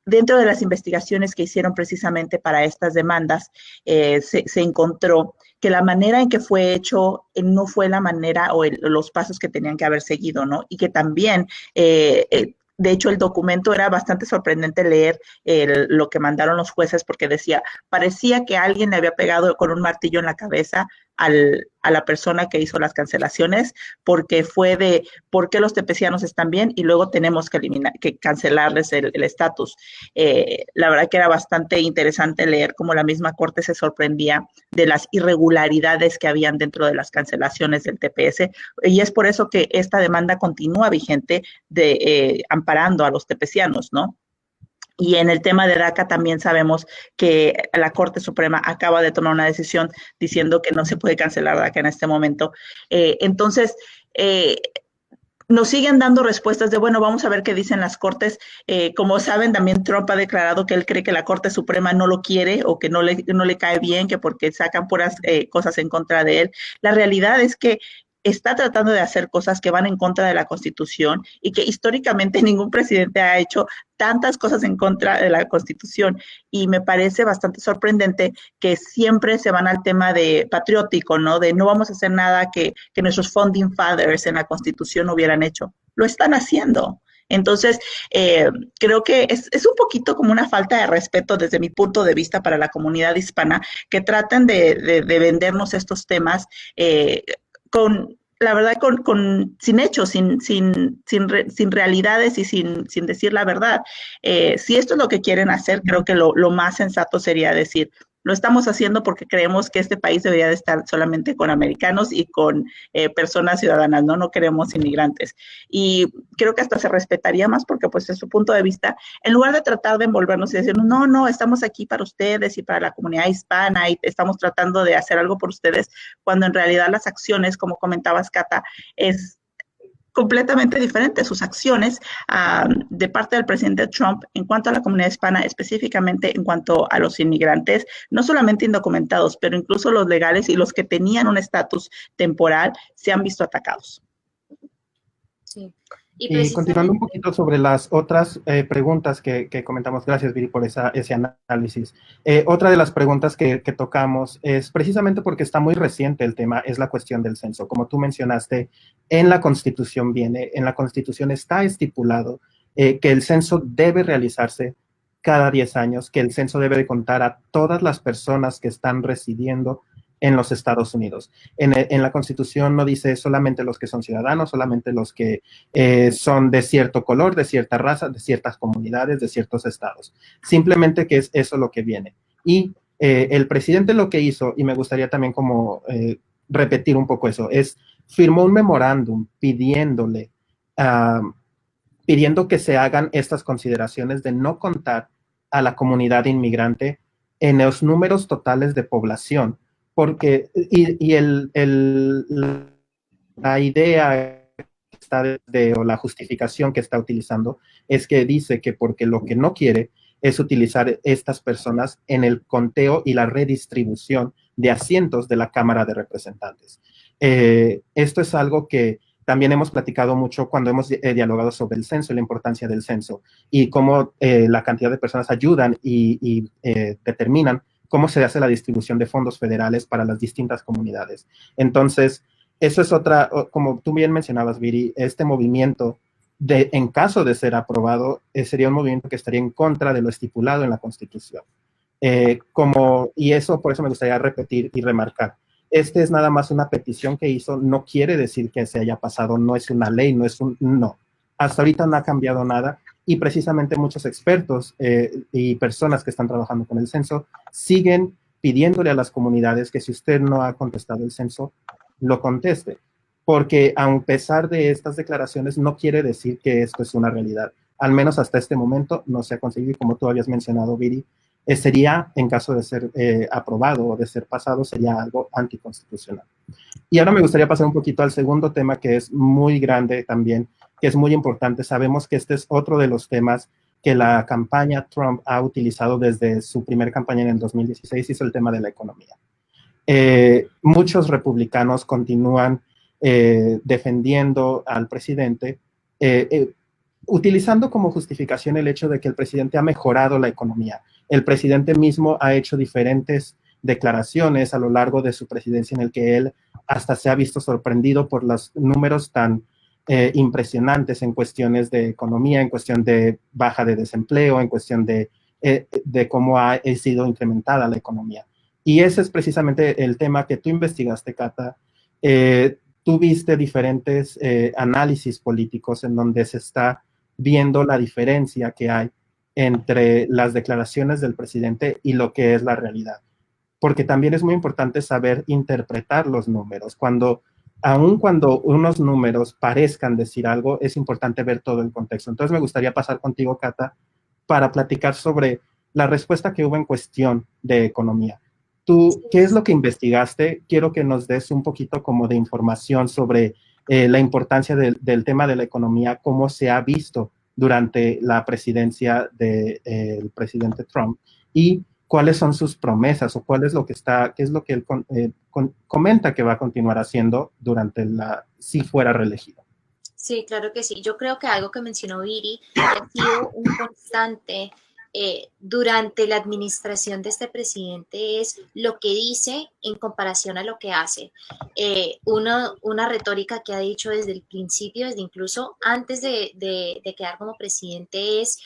Dentro de las investigaciones que hicieron precisamente para estas demandas, se encontró que la manera en que fue hecho no fue la manera o los pasos que tenían que haber seguido, ¿no? Y que también, de hecho, el documento era bastante sorprendente leer lo que mandaron los jueces porque decía, parecía que alguien le había pegado con un martillo en la cabeza a la persona que hizo las cancelaciones, porque fue de por qué los tepecianos están bien y luego tenemos que cancelarles el estatus. La verdad que era bastante interesante leer cómo la misma Corte se sorprendía de las irregularidades que habían dentro de las cancelaciones del TPS, y es por eso que esta demanda continúa vigente amparando a los tepecianos, ¿no? Y en el tema de DACA también sabemos que la Corte Suprema acaba de tomar una decisión diciendo que no se puede cancelar DACA en este momento. Entonces, nos siguen dando respuestas de, bueno, vamos a ver qué dicen las cortes. Como saben, también Trump ha declarado que él cree que la Corte Suprema no lo quiere o que no le cae bien, que porque sacan puras cosas en contra de él. La realidad es que está tratando de hacer cosas que van en contra de la Constitución y que históricamente ningún presidente ha hecho tantas cosas en contra de la Constitución. Y me parece bastante sorprendente que siempre se van al tema de patriótico, ¿no? De no vamos a hacer nada que nuestros founding fathers en la Constitución hubieran hecho. Lo están haciendo. Entonces, creo que es un poquito como una falta de respeto desde mi punto de vista para la comunidad hispana, que traten de vendernos estos temas la verdad, sin hechos, sin realidades y sin decir la verdad. Si esto es lo que quieren hacer, creo que lo más sensato sería decir, lo estamos haciendo porque creemos que este país debería de estar solamente con americanos y con personas ciudadanas, ¿no? No queremos inmigrantes. Y creo que hasta se respetaría más porque, pues, es su punto de vista, en lugar de tratar de envolvernos y decir, no, estamos aquí para ustedes y para la comunidad hispana y estamos tratando de hacer algo por ustedes, cuando en realidad las acciones, como comentabas, Cata, es completamente diferentes sus acciones de parte del presidente Trump en cuanto a la comunidad hispana, específicamente en cuanto a los inmigrantes, no solamente indocumentados, pero incluso los legales y los que tenían un estatus temporal se han visto atacados. Sí. Y continuando un poquito sobre las otras preguntas que comentamos, gracias Viri por ese análisis. Otra de las preguntas que tocamos es precisamente porque está muy reciente el tema, es la cuestión del censo. Como tú mencionaste, en la Constitución está estipulado que el censo debe realizarse cada 10 años, que el censo debe de contar a todas las personas que están residiendo en los Estados Unidos. En la Constitución no dice solamente los que son ciudadanos, solamente los que son de cierto color, de cierta raza, de ciertas comunidades, de ciertos estados. Simplemente que es eso lo que viene. Y el presidente lo que hizo, y me gustaría también como repetir un poco eso, es firmó un memorándum pidiendo que se hagan estas consideraciones de no contar a la comunidad inmigrante en los números totales de población, porque la idea o la justificación que está utilizando es que dice que porque lo que no quiere es utilizar estas personas en el conteo y la redistribución de asientos de la Cámara de Representantes. Esto es algo que también hemos platicado mucho cuando hemos dialogado sobre el censo y la importancia del censo y cómo la cantidad de personas ayudan y determinan cómo se hace la distribución de fondos federales para las distintas comunidades. Entonces, eso es otra, como tú bien mencionabas, Viri, este movimiento, en caso de ser aprobado, sería un movimiento que estaría en contra de lo estipulado en la Constitución. Y eso, por eso me gustaría repetir y remarcar. Este es nada más una petición que hizo, no quiere decir que se haya pasado, no es una ley, no. Hasta ahorita no ha cambiado nada y precisamente muchos expertos y personas que están trabajando con el censo siguen pidiéndole a las comunidades que si usted no ha contestado el censo, lo conteste, porque a pesar de estas declaraciones no quiere decir que esto es una realidad. Al menos hasta este momento no se ha conseguido, como tú habías mencionado, Viri, sería, en caso de ser aprobado o de ser pasado, sería algo anticonstitucional. Y ahora me gustaría pasar un poquito al segundo tema que es muy grande también, que es muy importante. Sabemos que este es otro de los temas que la campaña Trump ha utilizado desde su primera campaña en el 2016, y es el tema de la economía. Muchos republicanos continúan defendiendo al presidente, utilizando como justificación el hecho de que el presidente ha mejorado la economía. El presidente mismo ha hecho diferentes declaraciones a lo largo de su presidencia en el que él hasta se ha visto sorprendido por los números tan impresionantes en cuestiones de economía, en cuestión de baja de desempleo, en cuestión de cómo ha sido incrementada la economía. Y ese es precisamente el tema que tú investigaste, Cata. Tú viste diferentes análisis políticos en donde se está viendo la diferencia que hay entre las declaraciones del presidente y lo que es la realidad. Porque también es muy importante saber interpretar los números. Aun cuando unos números parezcan decir algo, es importante ver todo el contexto. Entonces me gustaría pasar contigo, Cata, para platicar sobre la respuesta que hubo en cuestión de economía. ¿Tú qué es lo que investigaste? Quiero que nos des un poquito como de información sobre la importancia del tema de la economía, cómo se ha visto durante la presidencia del presidente Trump y cuáles son sus promesas o qué es lo que él comenta que va a continuar haciendo si fuera reelegido. Sí, claro que sí. Yo creo que algo que mencionó Viri ha sido un constante durante la administración de este presidente es lo que dice en comparación a lo que hace. Una retórica que ha dicho desde el principio, desde incluso antes de quedar como presidente, es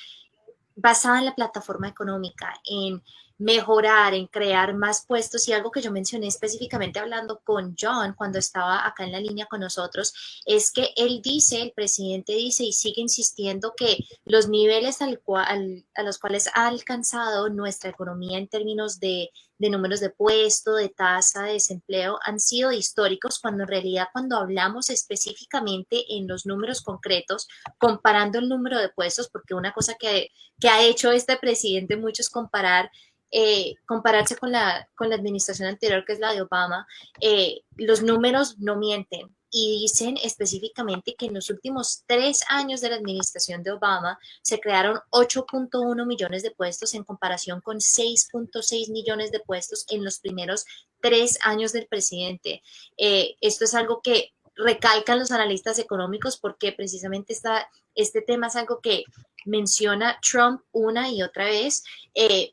basada en la plataforma económica, en mejorar, en crear más puestos, y algo que yo mencioné específicamente hablando con John cuando estaba acá en la línea con nosotros, es que el presidente dice y sigue insistiendo que los niveles a los cuales ha alcanzado nuestra economía en términos de números de puesto, de tasa de desempleo, han sido históricos, cuando en realidad cuando hablamos específicamente en los números concretos, comparando el número de puestos, porque una cosa que ha hecho este presidente mucho es compararse con la administración anterior, que es la de Obama. Los números no mienten y dicen específicamente que en los últimos 3 años de la administración de Obama se crearon 8.1 millones de puestos en comparación con 6.6 millones de puestos en los primeros 3 años del presidente. Esto es algo que recalcan los analistas económicos porque precisamente este tema es algo que menciona Trump una y otra vez.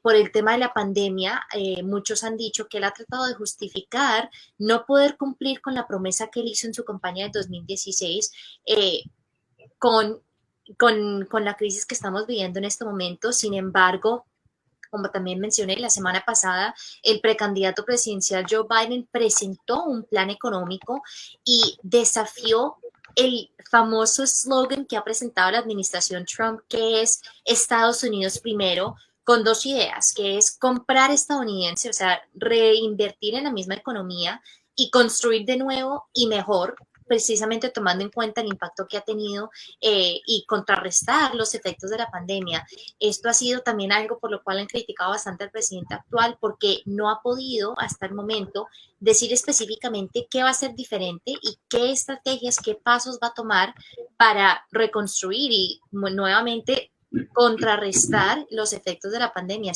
Por el tema de la pandemia, muchos han dicho que él ha tratado de justificar no poder cumplir con la promesa que él hizo en su campaña de 2016 con la crisis que estamos viviendo en este momento. Sin embargo, como también mencioné la semana pasada, el precandidato presidencial Joe Biden presentó un plan económico y desafió el famoso slogan que ha presentado la administración Trump, que es Estados Unidos primero, con 2 ideas, que es comprar estadounidense, o sea, reinvertir en la misma economía y construir de nuevo y mejor precisamente tomando en cuenta el impacto que ha tenido y contrarrestar los efectos de la pandemia. Esto ha sido también algo por lo cual han criticado bastante al presidente actual, porque no ha podido hasta el momento decir específicamente qué va a ser diferente y qué estrategias, qué pasos va a tomar para reconstruir y nuevamente contrarrestar los efectos de la pandemia.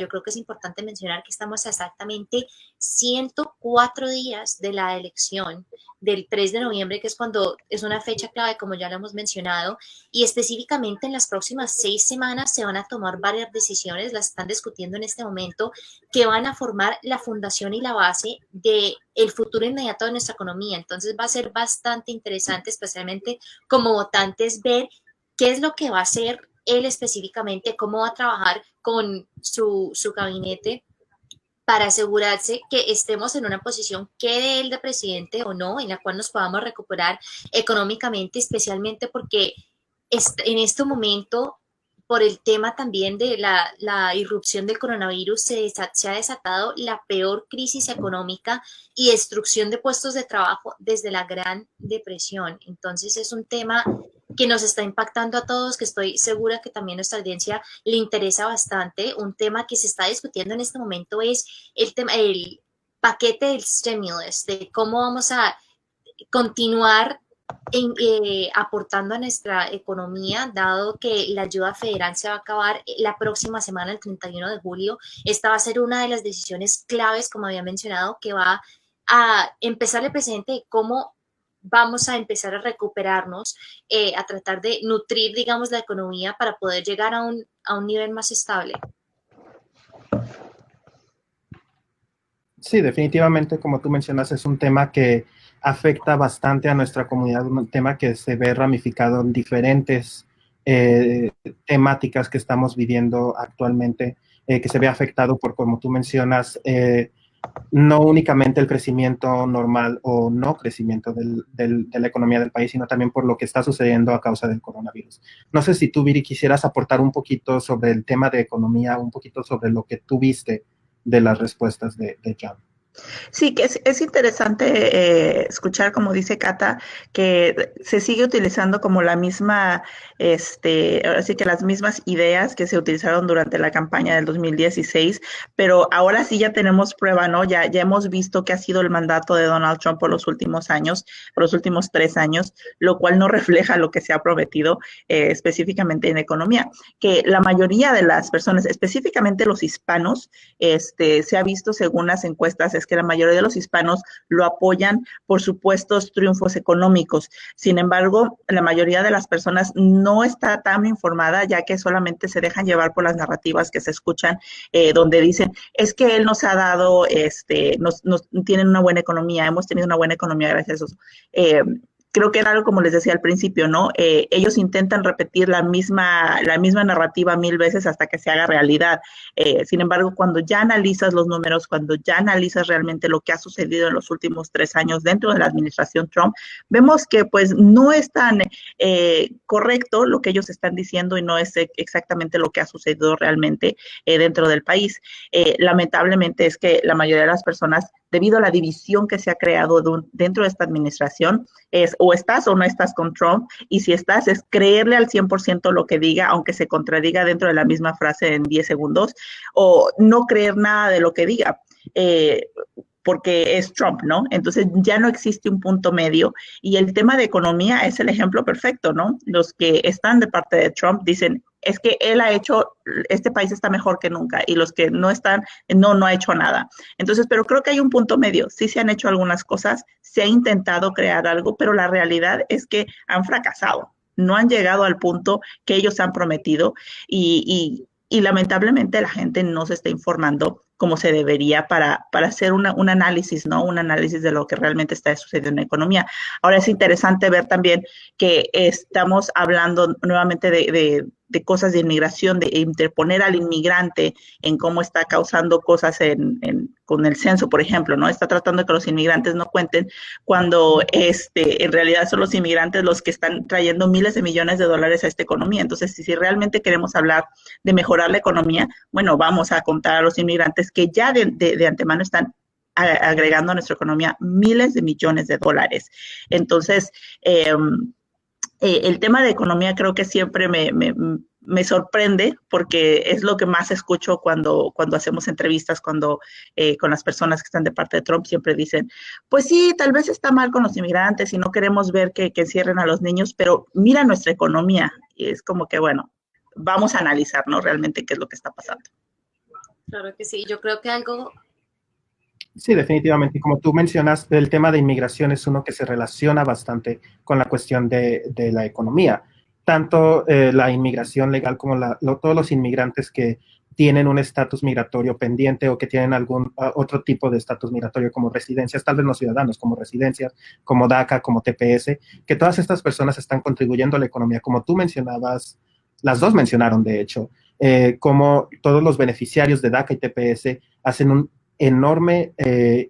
Yo creo que es importante mencionar que estamos a exactamente 104 días de la elección del 3 de noviembre, que es cuando es una fecha clave, como ya lo hemos mencionado, y específicamente en las próximas 6 semanas se van a tomar varias decisiones, las están discutiendo en este momento, que van a formar la fundación y la base de el futuro inmediato de nuestra economía. Entonces va a ser bastante interesante, especialmente como votantes, ver qué es lo que va a hacer él específicamente, cómo va a trabajar con su gabinete para asegurarse que estemos en una posición, quede él de presidente o no, en la cual nos podamos recuperar económicamente, especialmente porque en este momento, por el tema también de la irrupción del coronavirus, se ha desatado la peor crisis económica y destrucción de puestos de trabajo desde la Gran Depresión. Entonces es un tema que nos está impactando a todos, que estoy segura que también a nuestra audiencia le interesa bastante. Un tema que se está discutiendo en este momento es el paquete del stimulus, de cómo vamos a continuar aportando a nuestra economía, dado que la ayuda federal se va a acabar la próxima semana, el 31 de julio. Esta va a ser una de las decisiones claves, como había mencionado, que va a empezar el presidente de cómo vamos a empezar a recuperarnos, a tratar de nutrir, digamos, la economía para poder llegar a un nivel más estable. Sí, definitivamente, como tú mencionas, es un tema que afecta bastante a nuestra comunidad, un tema que se ve ramificado en diferentes temáticas que estamos viviendo actualmente, que se ve afectado por, como tú mencionas, no únicamente el crecimiento normal o no crecimiento de la economía del país, sino también por lo que está sucediendo a causa del coronavirus. No sé si tú, Viri, quisieras aportar un poquito sobre el tema de economía, un poquito sobre lo que tú viste de las respuestas de John. Sí, que es interesante escuchar, como dice Cata, que se sigue utilizando como la misma, ahora sí que las mismas ideas que se utilizaron durante la campaña del 2016, pero ahora sí ya tenemos prueba, ¿no? Ya hemos visto que ha sido el mandato de Donald Trump por los últimos años, por los últimos 3 años, lo cual no refleja lo que se ha prometido específicamente en economía, que la mayoría de las personas, específicamente los hispanos, se ha visto según las encuestas, es que la mayoría de los hispanos lo apoyan por supuestos triunfos económicos. Sin embargo, la mayoría de las personas no está tan informada, ya que solamente se dejan llevar por las narrativas que se escuchan, donde dicen, es que él nos ha dado, nos tienen una buena economía, hemos tenido una buena economía gracias a eso. Creo que era algo como les decía al principio, ¿no? Ellos intentan repetir la misma narrativa 1000 veces hasta que se haga realidad. Sin embargo, cuando ya analizas los números, cuando ya analizas realmente lo que ha sucedido en los últimos 3 años dentro de la administración Trump, vemos que pues no es tan correcto lo que ellos están diciendo y no es exactamente lo que ha sucedido realmente dentro del país. Lamentablemente es que la mayoría de las personas, debido a la división que se ha creado dentro de esta administración, es o estás o no estás con Trump, y si estás es creerle al 100% lo que diga, aunque se contradiga dentro de la misma frase en 10 segundos, o no creer nada de lo que diga. Porque es Trump, ¿no? Entonces ya no existe un punto medio, y el tema de economía es el ejemplo perfecto, ¿no? Los que están de parte de Trump dicen, es que él ha hecho, este país está mejor que nunca, y los que no están, no ha hecho nada. Entonces, pero creo que hay un punto medio, sí se han hecho algunas cosas, se ha intentado crear algo, pero la realidad es que han fracasado, no han llegado al punto que ellos han prometido, y lamentablemente la gente no se está informando como se debería para hacer un análisis, ¿no? Un análisis de lo que realmente está sucediendo en la economía. Ahora es interesante ver también que estamos hablando nuevamente de cosas de inmigración, de interponer al inmigrante en cómo está causando cosas con el censo, por ejemplo, ¿no? Está tratando de que los inmigrantes no cuenten cuando en realidad son los inmigrantes los que están trayendo miles de millones de dólares a esta economía. Entonces, si realmente queremos hablar de mejorar la economía, bueno, vamos a contar a los inmigrantes que ya de antemano están agregando a nuestra economía miles de millones de dólares. Entonces, el tema de economía creo que siempre me sorprende porque es lo que más escucho cuando hacemos entrevistas, cuando con las personas que están de parte de Trump siempre dicen, pues sí, tal vez está mal con los inmigrantes y no queremos ver que encierren a los niños, pero mira nuestra economía. Y es como que, bueno, vamos a analizar, ¿no? Realmente qué es lo que está pasando. Claro que sí, yo creo que algo... Sí, definitivamente. Y como tú mencionas, el tema de inmigración es uno que se relaciona bastante con la cuestión de la economía. Tanto la inmigración legal como todos los inmigrantes que tienen un estatus migratorio pendiente o que tienen algún otro tipo de estatus migratorio como residencias, tal vez no ciudadanos, como residencias, como DACA, como TPS, que todas estas personas están contribuyendo a la economía. Como tú mencionabas, las dos mencionaron, de hecho, como todos los beneficiarios de DACA y TPS hacen un enorme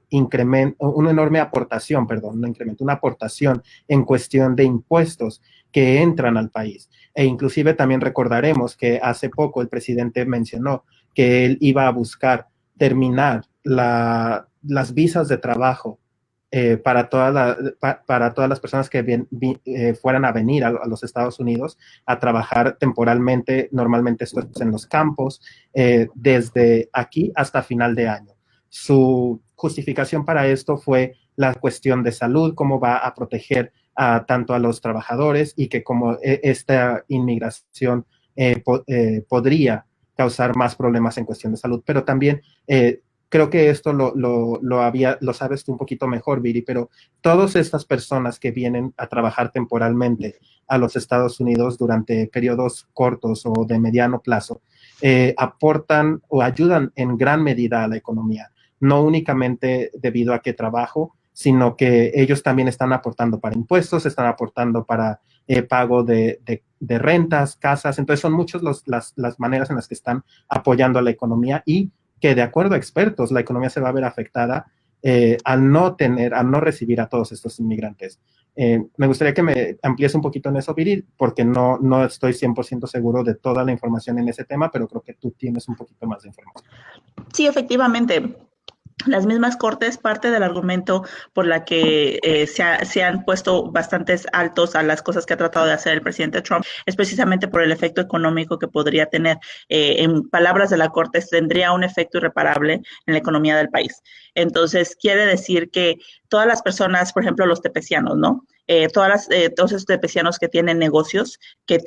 incremento, una enorme aportación, perdón, no incremento, una aportación en cuestión de impuestos que entran al país. E inclusive también recordaremos que hace poco el presidente mencionó que él iba a buscar terminar las visas de trabajo para todas las personas que fueran a venir a los Estados Unidos a trabajar temporalmente, normalmente esto es en los campos, desde aquí hasta final de año. Su justificación para esto fue la cuestión de salud, cómo va a proteger tanto a los trabajadores y que como esta inmigración podría causar más problemas en cuestión de salud. Pero también creo que esto lo sabes tú un poquito mejor, Viri, pero todas estas personas que vienen a trabajar temporalmente a los Estados Unidos durante periodos cortos o de mediano plazo, aportan o ayudan en gran medida a la economía. No únicamente debido a que trabajo, sino que ellos también están aportando para impuestos, están aportando para pago de rentas, casas. Entonces son muchas las maneras en las que están apoyando a la economía y que de acuerdo a expertos, la economía se va a ver afectada al no recibir a todos estos inmigrantes. Me gustaría que me amplíes un poquito en eso, Viri, porque no estoy 100% seguro de toda la información en ese tema, pero creo que tú tienes un poquito más de información. Sí, efectivamente. Las mismas cortes, parte del argumento por la que se han puesto bastantes altos a las cosas que ha tratado de hacer el presidente Trump, es precisamente por el efecto económico que podría tener. En palabras de la corte, tendría un efecto irreparable en la economía del país. Entonces, quiere decir que todas las personas, por ejemplo, los tepecianos, ¿no? Todos esos tepecianos que tienen negocios, que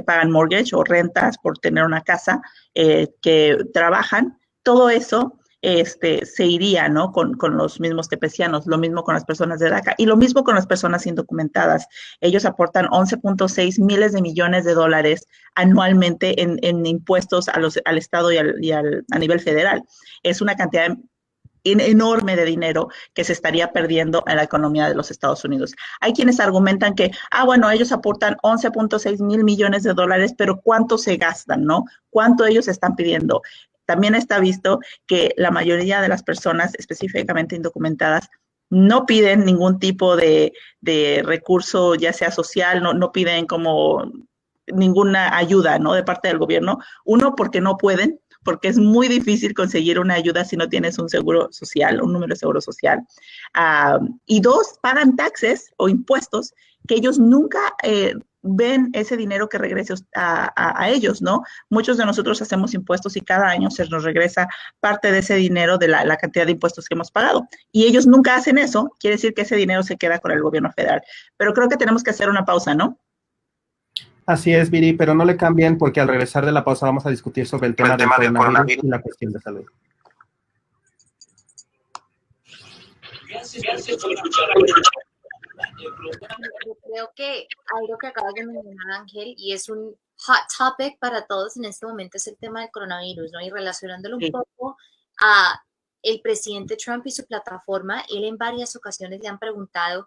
pagan mortgage o rentas por tener una casa, que trabajan, todo eso se iría, ¿no? Con los mismos tepecianos, lo mismo con las personas de DACA y lo mismo con las personas indocumentadas. Ellos aportan 11.6 miles de millones de dólares anualmente en impuestos al Estado y a nivel federal. Es una cantidad enorme de dinero que se estaría perdiendo en la economía de los Estados Unidos. Hay quienes argumentan que, bueno, ellos aportan 11.6 mil millones de dólares, pero ¿cuánto se gastan, no? ¿Cuánto ellos están pidiendo? También está visto que la mayoría de las personas, específicamente indocumentadas, no piden ningún tipo de recurso, ya sea social, no piden como ninguna ayuda, ¿no? De parte del gobierno. Uno, porque no pueden, porque es muy difícil conseguir una ayuda si no tienes un seguro social, un número de seguro social. Y dos, pagan taxes o impuestos que ellos nunca ven ese dinero que regrese a ellos, ¿no? Muchos de nosotros hacemos impuestos y cada año se nos regresa parte de ese dinero de la cantidad de impuestos que hemos pagado. Y ellos nunca hacen eso, quiere decir que ese dinero se queda con el gobierno federal. Pero creo que tenemos que hacer una pausa, ¿no? Así es, Viri, pero no le cambien porque al regresar de la pausa vamos a discutir sobre el tema del coronavirus y la cuestión de salud. Yo creo que algo que acabas de mencionar, Ángel, y es un hot topic para todos en este momento, es el tema del coronavirus, ¿no? Y relacionándolo un poco a el presidente Trump y su plataforma, él en varias ocasiones le han preguntado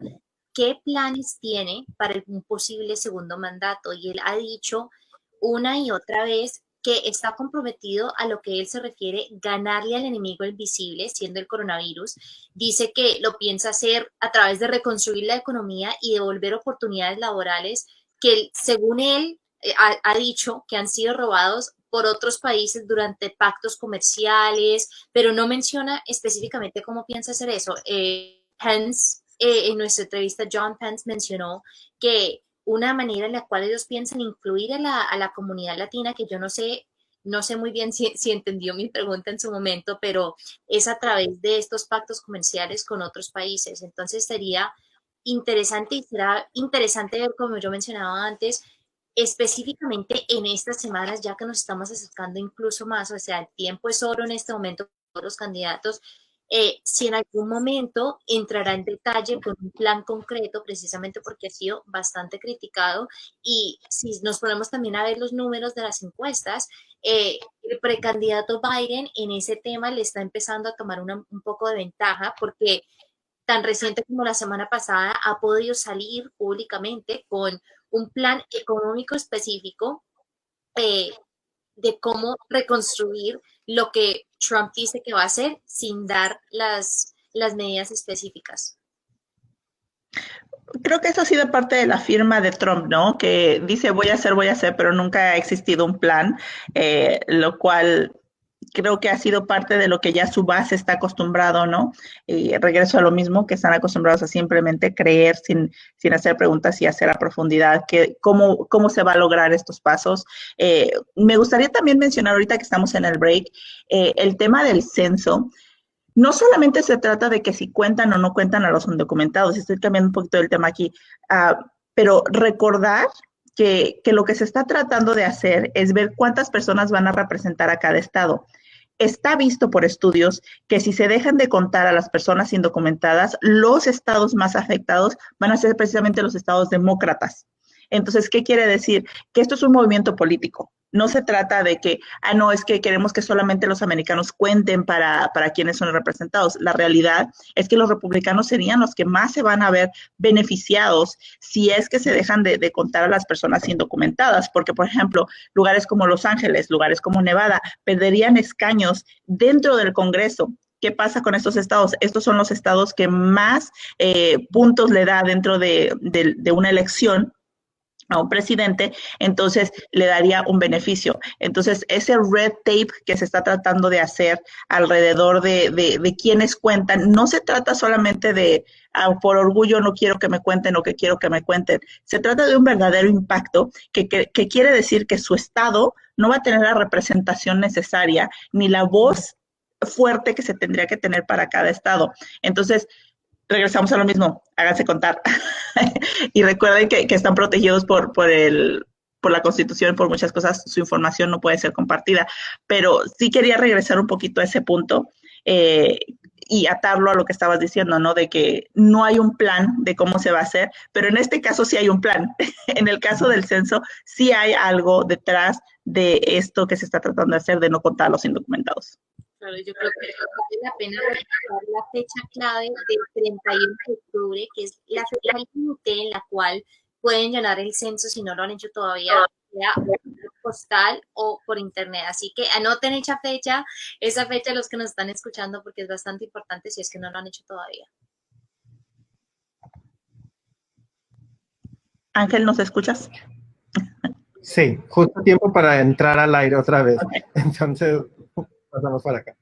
qué planes tiene para un posible segundo mandato, y él ha dicho una y otra vez que está comprometido a lo que él se refiere ganarle al enemigo invisible, siendo el coronavirus. Dice que lo piensa hacer a través de reconstruir la economía y devolver oportunidades laborales que, según él, ha dicho que han sido robados por otros países durante pactos comerciales, pero no menciona específicamente cómo piensa hacer eso. Pence, en nuestra entrevista, John Pence mencionó que una manera en la cual ellos piensan incluir a la comunidad latina, que yo no sé muy bien si entendió mi pregunta en su momento, pero es a través de estos pactos comerciales con otros países. Entonces sería interesante y será interesante ver, como yo mencionaba antes, específicamente en estas semanas, ya que nos estamos acercando incluso más, o sea, el tiempo es oro en este momento por los candidatos, si en algún momento entrará en detalle con un plan concreto, precisamente porque ha sido bastante criticado, y si nos ponemos también a ver los números de las encuestas, el precandidato Biden en ese tema le está empezando a tomar un poco de ventaja, porque tan reciente como la semana pasada ha podido salir públicamente con un plan económico específico de cómo reconstruir lo que Trump dice que va a hacer sin dar las medidas específicas. Creo que eso ha sido parte de la firma de Trump, ¿no? Que dice voy a hacer, pero nunca ha existido un plan, lo cual creo que ha sido parte de lo que ya su base está acostumbrado, ¿no? Y regreso a lo mismo, que están acostumbrados a simplemente creer sin hacer preguntas y hacer a profundidad cómo se va a lograr estos pasos. Me gustaría también mencionar, ahorita que estamos en el break, el tema del censo. No solamente se trata de que si cuentan o no cuentan a los indocumentados, estoy cambiando un poquito del tema aquí, pero recordar que lo que se está tratando de hacer es ver cuántas personas van a representar a cada estado. Está visto por estudios que si se dejan de contar a las personas indocumentadas, los estados más afectados van a ser precisamente los estados demócratas. Entonces, ¿qué quiere decir? Que esto es un movimiento político. No se trata de que, no, es que queremos que solamente los americanos cuenten para quienes son representados. La realidad es que los republicanos serían los que más se van a ver beneficiados si es que se dejan de contar a las personas indocumentadas, porque, por ejemplo, lugares como Los Ángeles, lugares como Nevada, perderían escaños dentro del Congreso. ¿Qué pasa con estos estados? Estos son los estados que más puntos le da dentro de una elección a un presidente, entonces le daría un beneficio. Entonces, ese red tape que se está tratando de hacer alrededor de quienes cuentan, no se trata solamente de, por orgullo no quiero que me cuenten o que quiero que me cuenten. Se trata de un verdadero impacto que quiere decir que su estado no va a tener la representación necesaria ni la voz fuerte que se tendría que tener para cada estado. Entonces, regresamos a lo mismo, háganse contar. Y recuerden que están protegidos por la Constitución, por muchas cosas, su información no puede ser compartida. Pero sí quería regresar un poquito a ese punto y atarlo a lo que estabas diciendo, ¿no? De que no hay un plan de cómo se va a hacer, pero en este caso sí hay un plan. En el caso del censo, sí hay algo detrás de esto que se está tratando de hacer, de no contar a los indocumentados. Claro, yo creo que vale la pena recordar la fecha clave del 31 de octubre, que es la fecha límite en la cual pueden llenar el censo si no lo han hecho todavía, sea por postal o por internet. Así que anoten esa fecha los que nos están escuchando, porque es bastante importante si es que no lo han hecho todavía. Ángel, ¿nos escuchas? Sí, justo tiempo para entrar al aire otra vez. Okay. Entonces, pasamos para acá.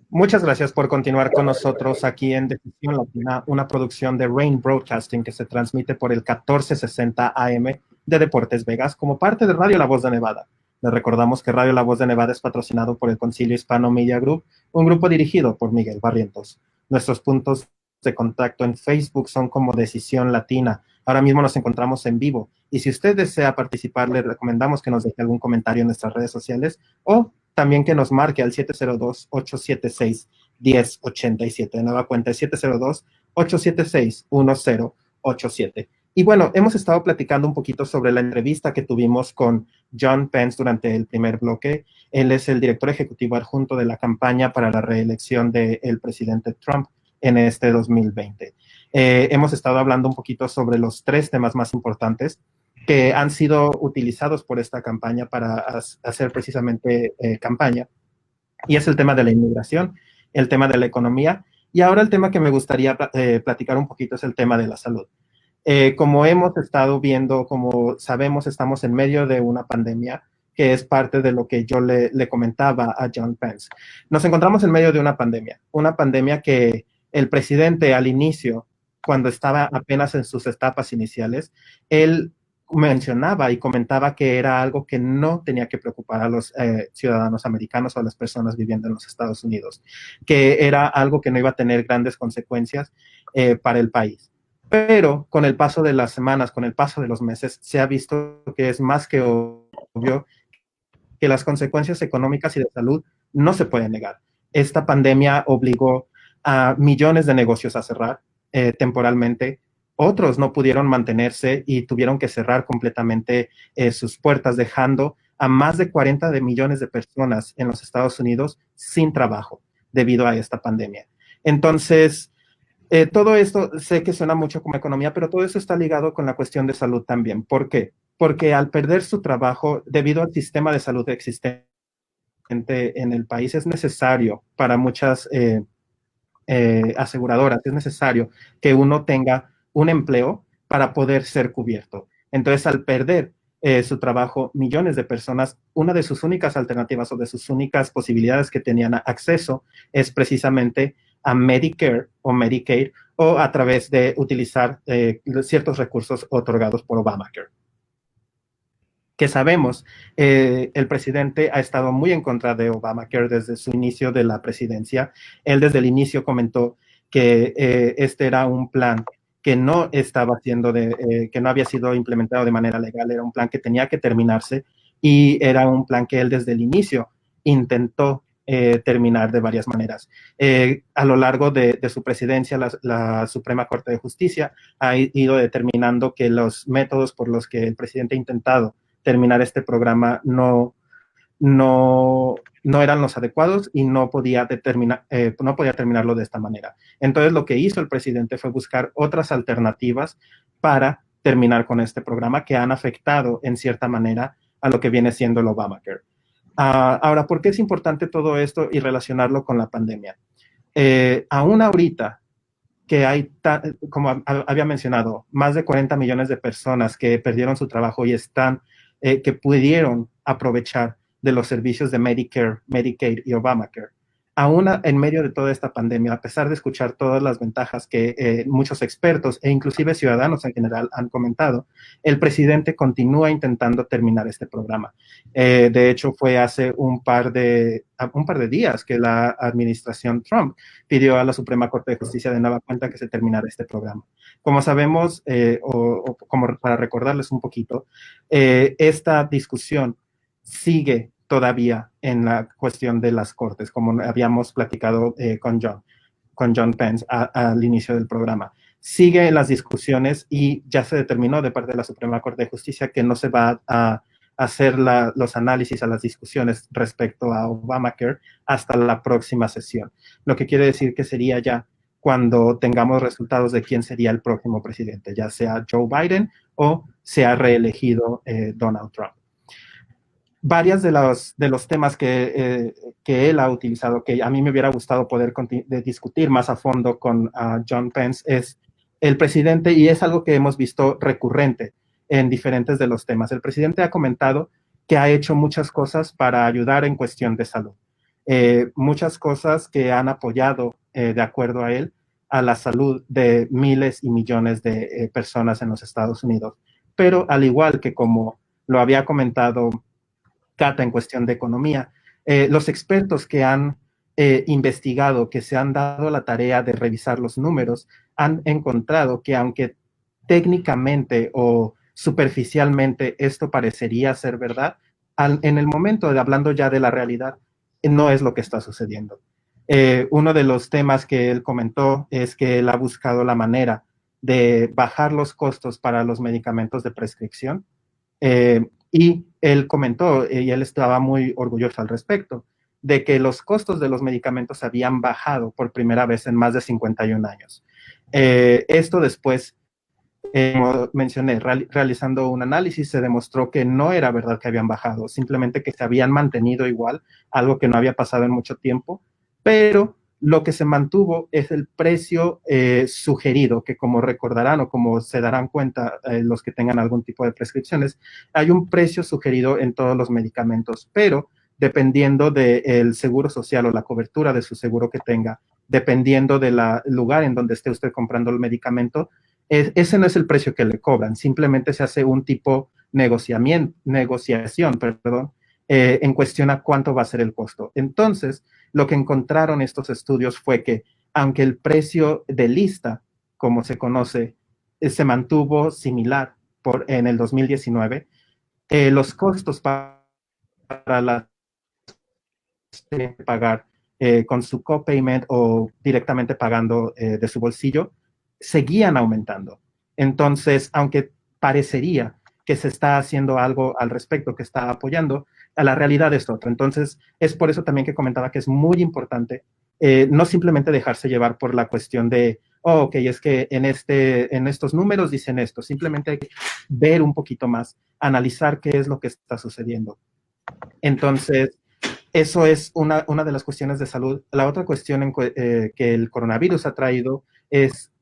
Muchas gracias por continuar con nosotros aquí en Decisión Latina, una producción de Rain Broadcasting que se transmite por el 1460 AM de Deportes Vegas como parte de Radio La Voz de Nevada. Les recordamos que Radio La Voz de Nevada es patrocinado por el Concilio Hispano Media Group, un grupo dirigido por Miguel Barrientos. Nuestros puntos de contacto en Facebook son como Decisión Latina. Ahora mismo nos encontramos en vivo. Y si usted desea participar, le recomendamos que nos deje algún comentario en nuestras redes sociales o también que nos marque al 702-876-1087. De nueva cuenta es 702-876-1087. Y bueno, hemos estado platicando un poquito sobre la entrevista que tuvimos con John Pence durante el primer bloque. Él es el director ejecutivo adjunto de la campaña para la reelección del presidente Trump en este 2020. Hemos estado hablando un poquito sobre los 3 temas más importantes que han sido utilizados por esta campaña para hacer precisamente campaña. Y es el tema de la inmigración, el tema de la economía, y ahora el tema que me gustaría platicar un poquito es el tema de la salud. Como hemos estado viendo, como sabemos, estamos en medio de una pandemia, que es parte de lo que yo le comentaba a John Pence. Nos encontramos en medio de una pandemia que el presidente al inicio, cuando estaba apenas en sus etapas iniciales, él mencionaba y comentaba que era algo que no tenía que preocupar a los ciudadanos americanos o a las personas viviendo en los Estados Unidos, que era algo que no iba a tener grandes consecuencias para el país. Pero con el paso de las semanas, con el paso de los meses, se ha visto que es más que obvio que las consecuencias económicas y de salud no se pueden negar. Esta pandemia obligó a millones de negocios a cerrar temporalmente. Otros no pudieron mantenerse y tuvieron que cerrar completamente sus puertas, dejando a más de 40 millones de personas en los Estados Unidos sin trabajo debido a esta pandemia. Entonces, todo esto, sé que suena mucho como economía, pero todo eso está ligado con la cuestión de salud también. ¿Por qué? Porque al perder su trabajo, debido al sistema de salud existente en el país, es necesario para muchas aseguradoras, es necesario que uno tenga un empleo para poder ser cubierto. Entonces, al perder su trabajo, millones de personas, una de sus únicas alternativas o de sus únicas posibilidades que tenían acceso es precisamente a Medicare o Medicaid o a través de utilizar ciertos recursos otorgados por Obamacare. Que sabemos, el presidente ha estado muy en contra de Obamacare desde su inicio de la presidencia. Él desde el inicio comentó que este era un plan que no estaba siendo que no había sido implementado de manera legal, era un plan que tenía que terminarse y era un plan que él desde el inicio intentó terminar de varias maneras. A lo largo de su presidencia, la Suprema Corte de Justicia ha ido determinando que los métodos por los que el presidente ha intentado terminar este programa no eran los adecuados y no podía terminarlo de esta manera. Entonces, lo que hizo el presidente fue buscar otras alternativas para terminar con este programa que han afectado en cierta manera a lo que viene siendo el Obamacare. Ahora, ¿por qué es importante todo esto y relacionarlo con la pandemia? Aún ahorita que hay, como había mencionado, más de 40 millones de personas que perdieron su trabajo y están, que pudieron aprovechar de los servicios de Medicare, Medicaid y Obamacare. Aún en medio de toda esta pandemia, a pesar de escuchar todas las ventajas que muchos expertos e inclusive ciudadanos en general han comentado, el presidente continúa intentando terminar este programa. De hecho, fue hace un par de días que la administración Trump pidió a la Suprema Corte de Justicia de nueva cuenta que se terminara este programa. Como sabemos, o como para recordarles un poquito, esta discusión sigue todavía en la cuestión de las cortes, como habíamos platicado con John Pence al inicio del programa. Sigue en las discusiones y ya se determinó de parte de la Suprema Corte de Justicia que no se va a hacer los análisis a las discusiones respecto a Obamacare hasta la próxima sesión, lo que quiere decir que sería ya cuando tengamos resultados de quién sería el próximo presidente, ya sea Joe Biden o sea reelegido Donald Trump. Varias de los temas que él ha utilizado, que a mí me hubiera gustado poder discutir más a fondo con John Pence, es el presidente, y es algo que hemos visto recurrente en diferentes de los temas. El presidente ha comentado que ha hecho muchas cosas para ayudar en cuestión de salud. Muchas cosas que han apoyado, de acuerdo a él, a la salud de miles y millones de personas en los Estados Unidos. Pero al igual que como lo había comentado Cata en cuestión de economía, los expertos que han investigado, que se han dado la tarea de revisar los números, han encontrado que aunque técnicamente o superficialmente esto parecería ser verdad, en el momento de hablando ya de la realidad, no es lo que está sucediendo. Uno de los temas que él comentó es que él ha buscado la manera de bajar los costos para los medicamentos de prescripción. Y él comentó, y él estaba muy orgulloso al respecto, de que los costos de los medicamentos habían bajado por primera vez en más de 51 años. Esto después, como mencioné, realizando un análisis, se demostró que no era verdad que habían bajado, simplemente que se habían mantenido igual, algo que no había pasado en mucho tiempo, pero Lo que se mantuvo es el precio sugerido, que como recordarán o como se darán cuenta los que tengan algún tipo de prescripciones, hay un precio sugerido en todos los medicamentos, pero dependiendo del seguro social o la cobertura de su seguro que tenga, dependiendo del lugar en donde esté usted comprando el medicamento, ese no es el precio que le cobran, simplemente se hace un tipo negociación, en cuestión a cuánto va a ser el costo. Entonces, lo que encontraron estos estudios fue que, aunque el precio de lista, como se conoce, se mantuvo similar en el 2019, los costos para las pagar con su copayment o directamente pagando de su bolsillo, seguían aumentando. Entonces, aunque parecería que se está haciendo algo al respecto, que está apoyando, a la realidad es otra. Entonces, es por eso también que comentaba que es muy importante no simplemente dejarse llevar por la cuestión de, oh, ok, es que en estos números dicen esto, simplemente hay que ver un poquito más, analizar qué es lo que está sucediendo. Entonces, eso es una de las cuestiones de salud. La otra cuestión que el coronavirus ha traído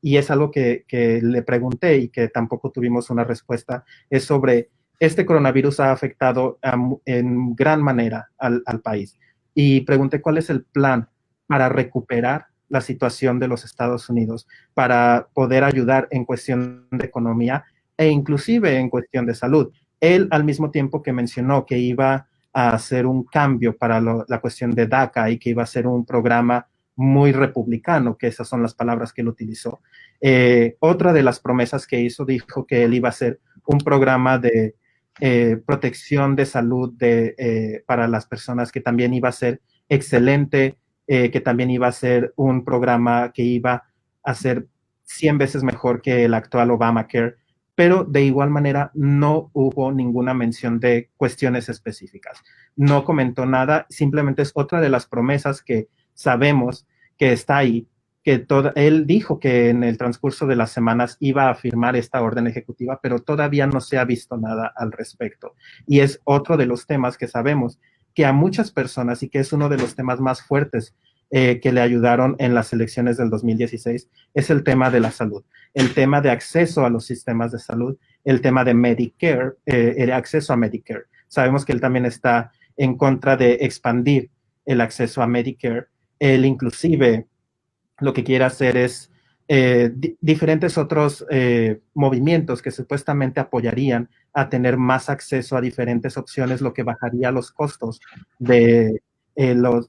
y es algo que le pregunté y que tampoco tuvimos una respuesta, es sobre este coronavirus ha afectado en gran manera al país. Y pregunté cuál es el plan para recuperar la situación de los Estados Unidos, para poder ayudar en cuestión de economía e inclusive en cuestión de salud. Él, al mismo tiempo que mencionó que iba a hacer un cambio para la cuestión de DACA y que iba a ser un programa muy republicano, que esas son las palabras que él utilizó. Otra de las promesas que hizo, dijo que él iba a hacer un programa de protección de salud para las personas, que también iba a ser excelente, que también iba a ser un programa que iba a ser 100 veces mejor que el actual Obamacare, pero de igual manera no hubo ninguna mención de cuestiones específicas. No comentó nada, simplemente es otra de las promesas que sabemos que está ahí, que él dijo que en el transcurso de las semanas iba a firmar esta orden ejecutiva, pero todavía no se ha visto nada al respecto. Y es otro de los temas que sabemos que a muchas personas, y que es uno de los temas más fuertes que le ayudaron en las elecciones del 2016, es el tema de la salud, el tema de acceso a los sistemas de salud, el tema de Medicare, el acceso a Medicare. Sabemos que él también está en contra de expandir el acceso a Medicare. Él inclusive lo que quiere hacer es diferentes otros movimientos que supuestamente apoyarían a tener más acceso a diferentes opciones, lo que bajaría los costos de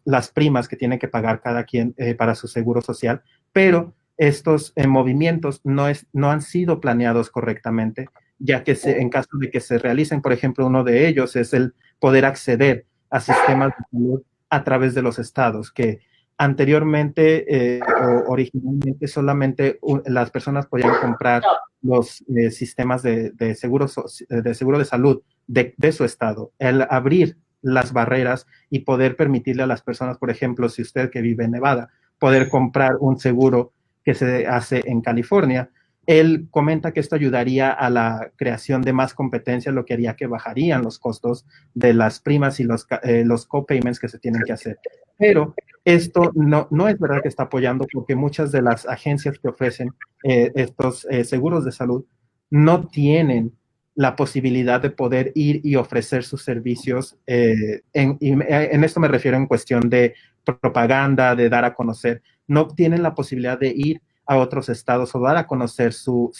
las primas que tiene que pagar cada quien para su seguro social, pero estos movimientos no han sido planeados correctamente, ya que en caso de que se realicen, por ejemplo, uno de ellos es el poder acceder a sistemas de salud a través de los estados, que anteriormente o originalmente solamente las personas podían comprar los sistemas de seguro de salud de su estado. El abrir las barreras y poder permitirle a las personas, por ejemplo, si usted que vive en Nevada, poder comprar un seguro que se hace en California. Él comenta que esto ayudaría a la creación de más competencia, lo que haría que bajarían los costos de las primas y los copayments que se tienen que hacer. Pero esto no es verdad que está apoyando, porque muchas de las agencias que ofrecen estos seguros de salud no tienen la posibilidad de poder ir y ofrecer sus servicios. En esto me refiero en cuestión de propaganda, de dar a conocer. No tienen la posibilidad de ir a otros estados o dar a conocer su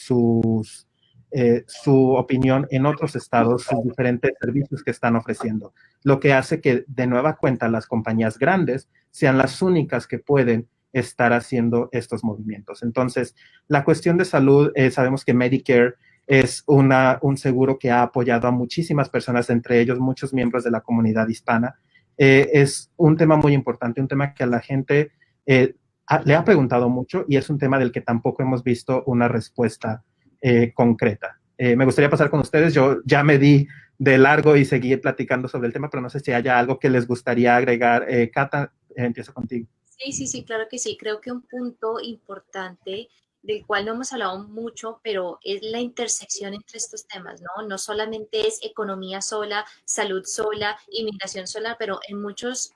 opinión en otros estados, sus diferentes servicios que están ofreciendo, lo que hace que de nueva cuenta las compañías grandes sean las únicas que pueden estar haciendo estos movimientos. Entonces, la cuestión de salud, sabemos que Medicare es un seguro que ha apoyado a muchísimas personas, entre ellos muchos miembros de la comunidad hispana. Es un tema muy importante, un tema que a la gente le ha preguntado mucho, y es un tema del que tampoco hemos visto una respuesta concreta. Me gustaría pasar con ustedes. Yo ya me di de largo y seguí platicando sobre el tema, pero no sé si haya algo que les gustaría agregar. Cata, empiezo contigo. Sí, claro que sí. Creo que un punto importante del cual no hemos hablado mucho, pero es la intersección entre estos temas, ¿no? No solamente es economía sola, salud sola, inmigración sola, pero en muchos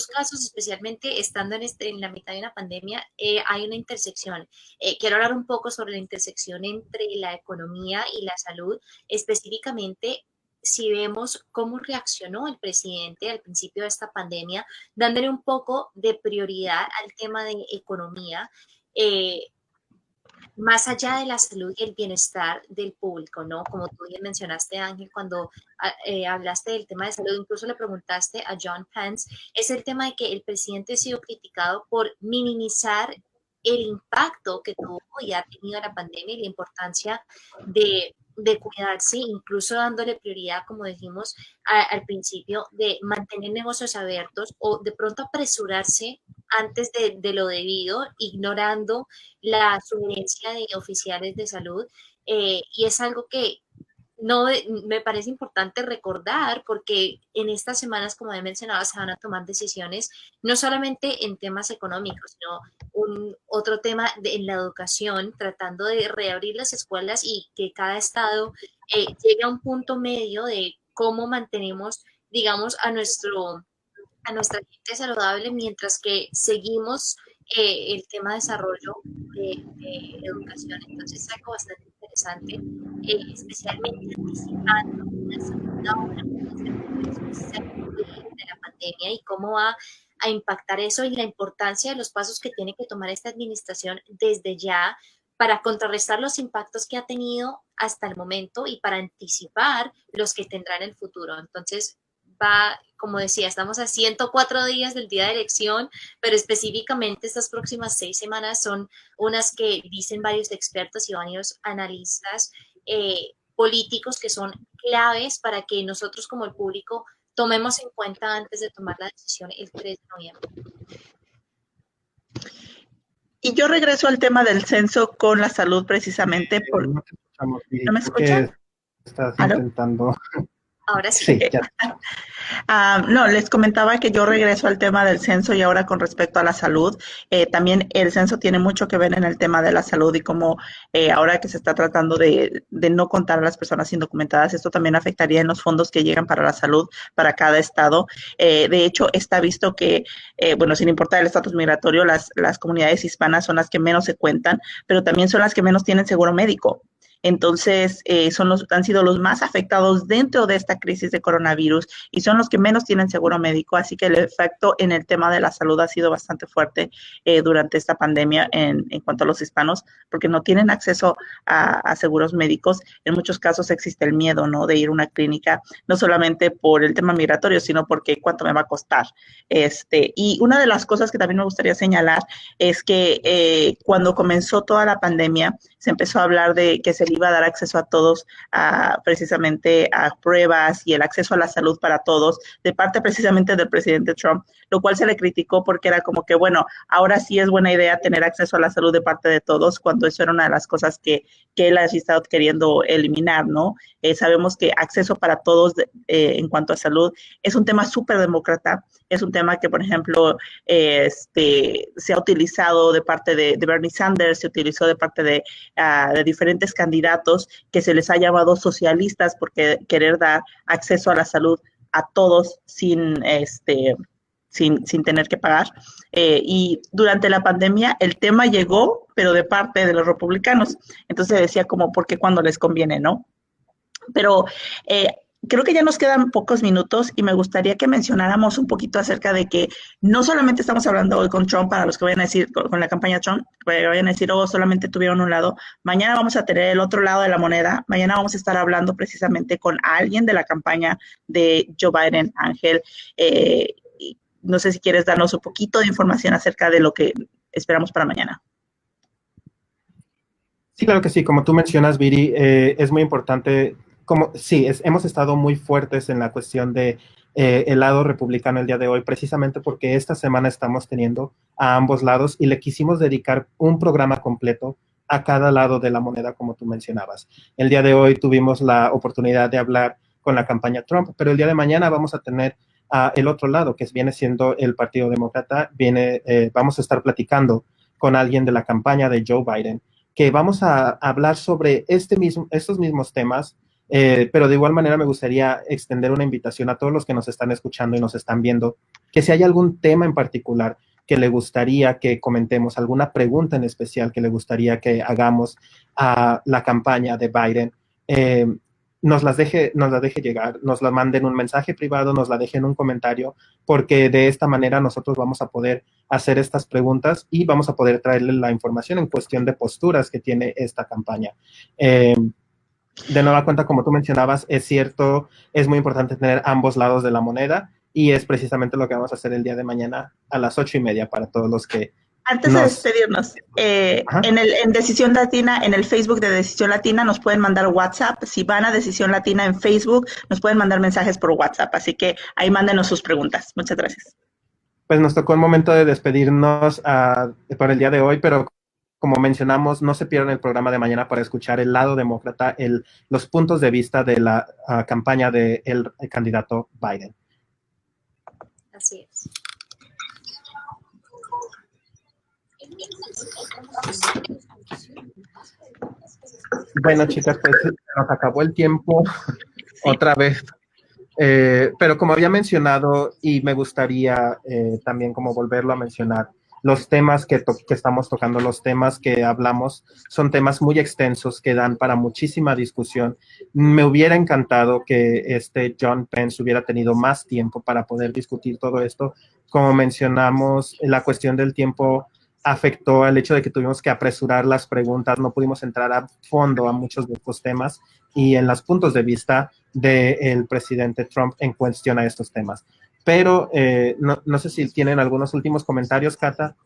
casos, especialmente estando en la mitad de una pandemia, hay una intersección. Quiero hablar un poco sobre la intersección entre la economía y la salud, específicamente si vemos cómo reaccionó el presidente al principio de esta pandemia, dándole un poco de prioridad al tema de economía, más allá de la salud y el bienestar del público, ¿no? Como tú bien mencionaste, Ángel, cuando hablaste del tema de salud, incluso le preguntaste a John Pence, es el tema de que el presidente ha sido criticado por minimizar el impacto que tuvo y ha tenido la pandemia y la importancia de cuidarse, incluso dándole prioridad, como dijimos al principio, de mantener negocios abiertos o de pronto apresurarse antes de lo debido, ignorando la sugerencia de oficiales de salud. Y es algo que no me parece importante recordar porque en estas semanas, como he mencionado, se van a tomar decisiones no solamente en temas económicos, sino otro tema en la educación, tratando de reabrir las escuelas y que cada estado llegue a un punto medio de cómo mantenemos, digamos, a nuestra gente saludable mientras que seguimos el tema de desarrollo de educación. Entonces es algo bastante interesante, especialmente anticipando una segunda ola de la pandemia y cómo va a impactar eso y la importancia de los pasos que tiene que tomar esta administración desde ya para contrarrestar los impactos que ha tenido hasta el momento y para anticipar los que tendrá en el futuro. Entonces, como decía, estamos a 104 días del día de elección, pero específicamente estas próximas 6 semanas son unas que dicen varios expertos y varios analistas políticos que son claves para que nosotros como el público tomemos en cuenta antes de tomar la decisión el 3 de noviembre. Y yo regreso al tema del censo con la salud precisamente. No te escuchamos, Viri. ¿No me escuchan? Estás ¿Aló? intentando... Ahora sí. Sí, ya. No, les comentaba que yo regreso al tema del censo y ahora con respecto a la salud, también el censo tiene mucho que ver en el tema de la salud y cómo ahora que se está tratando de no contar a las personas indocumentadas, esto también afectaría en los fondos que llegan para la salud para cada estado. De hecho, está visto que, bueno, sin importar el estatus migratorio, las comunidades hispanas son las que menos se cuentan, pero también son las que menos tienen seguro médico. Entonces, han sido los más afectados dentro de esta crisis de coronavirus y son los que menos tienen seguro médico, así que el efecto en el tema de la salud ha sido bastante fuerte durante esta pandemia en cuanto a los hispanos, porque no tienen acceso a seguros médicos. En muchos casos existe el miedo, ¿no?, de ir a una clínica, no solamente por el tema migratorio, sino porque cuánto me va a costar. Y una de las cosas que también me gustaría señalar es que cuando comenzó toda la pandemia, se empezó a hablar de que se iba a dar acceso a todos precisamente a pruebas y el acceso a la salud para todos de parte precisamente del presidente Trump, lo cual se le criticó porque era como que, bueno, ahora sí es buena idea tener acceso a la salud de parte de todos, cuando eso era una de las cosas que él ha estado queriendo eliminar, ¿no? Sabemos que acceso para todos en cuanto a salud es un tema súper demócrata, es un tema que, por ejemplo, se ha utilizado de parte de Bernie Sanders, se utilizó de parte de diferentes candidatos que se les ha llamado socialistas por querer dar acceso a la salud a todos sin tener que pagar. Y durante la pandemia el tema llegó, pero de parte de los republicanos. Entonces decía como, ¿por qué cuando les conviene, no? Pero creo que ya nos quedan pocos minutos y me gustaría que mencionáramos un poquito acerca de que no solamente estamos hablando hoy con Trump, para los que vayan a decir, con la campaña Trump, que vayan a decir, oh, solamente tuvieron un lado. Mañana vamos a tener el otro lado de la moneda. Mañana vamos a estar hablando precisamente con alguien de la campaña de Joe Biden, Ángel. No sé si quieres darnos un poquito de información acerca de lo que esperamos para mañana. Sí, claro que sí. Como tú mencionas, Viri, es muy importante. Hemos estado muy fuertes en la cuestión de el lado republicano el día de hoy, precisamente porque esta semana estamos teniendo a ambos lados y le quisimos dedicar un programa completo a cada lado de la moneda, como tú mencionabas. El día de hoy tuvimos la oportunidad de hablar con la campaña Trump, pero el día de mañana vamos a tener el otro lado, que viene siendo el Partido Demócrata. Vamos a estar platicando con alguien de la campaña de Joe Biden. que vamos a hablar sobre estos mismos temas, pero de igual manera me gustaría extender una invitación a todos los que nos están escuchando y nos están viendo, que si hay algún tema en particular que le gustaría que comentemos, alguna pregunta en especial que le gustaría que hagamos a la campaña de Biden, nos la deje llegar, nos la manden un mensaje privado, nos la dejen un comentario, porque de esta manera nosotros vamos a poder hacer estas preguntas y vamos a poder traerle la información en cuestión de posturas que tiene esta campaña. De nueva cuenta, como tú mencionabas, es cierto, es muy importante tener ambos lados de la moneda y es precisamente lo que vamos a hacer el día de mañana a las 8:30 para todos los que Antes de despedirnos, en Decisión Latina, en el Facebook de Decisión Latina, nos pueden mandar WhatsApp. Si van a Decisión Latina en Facebook, nos pueden mandar mensajes por WhatsApp. Así que ahí mándenos sus preguntas. Muchas gracias. Pues nos tocó el momento de despedirnos por el día de hoy, pero como mencionamos, no se pierdan el programa de mañana para escuchar el lado demócrata, los puntos de vista de la campaña del candidato Biden. Así es. Bueno, chicas, pues nos acabó el tiempo otra vez. Pero como había mencionado, y me gustaría también como volverlo a mencionar, los temas que estamos tocando, los temas que hablamos, son temas muy extensos que dan para muchísima discusión. Me hubiera encantado que John Pence hubiera tenido más tiempo para poder discutir todo esto. Como mencionamos, la cuestión del tiempo afectó al hecho de que tuvimos que apresurar las preguntas, no pudimos entrar a fondo a muchos de estos temas y en los puntos de vista del presidente Trump en cuestión a estos temas. Pero no sé si tienen algunos últimos comentarios, Cata.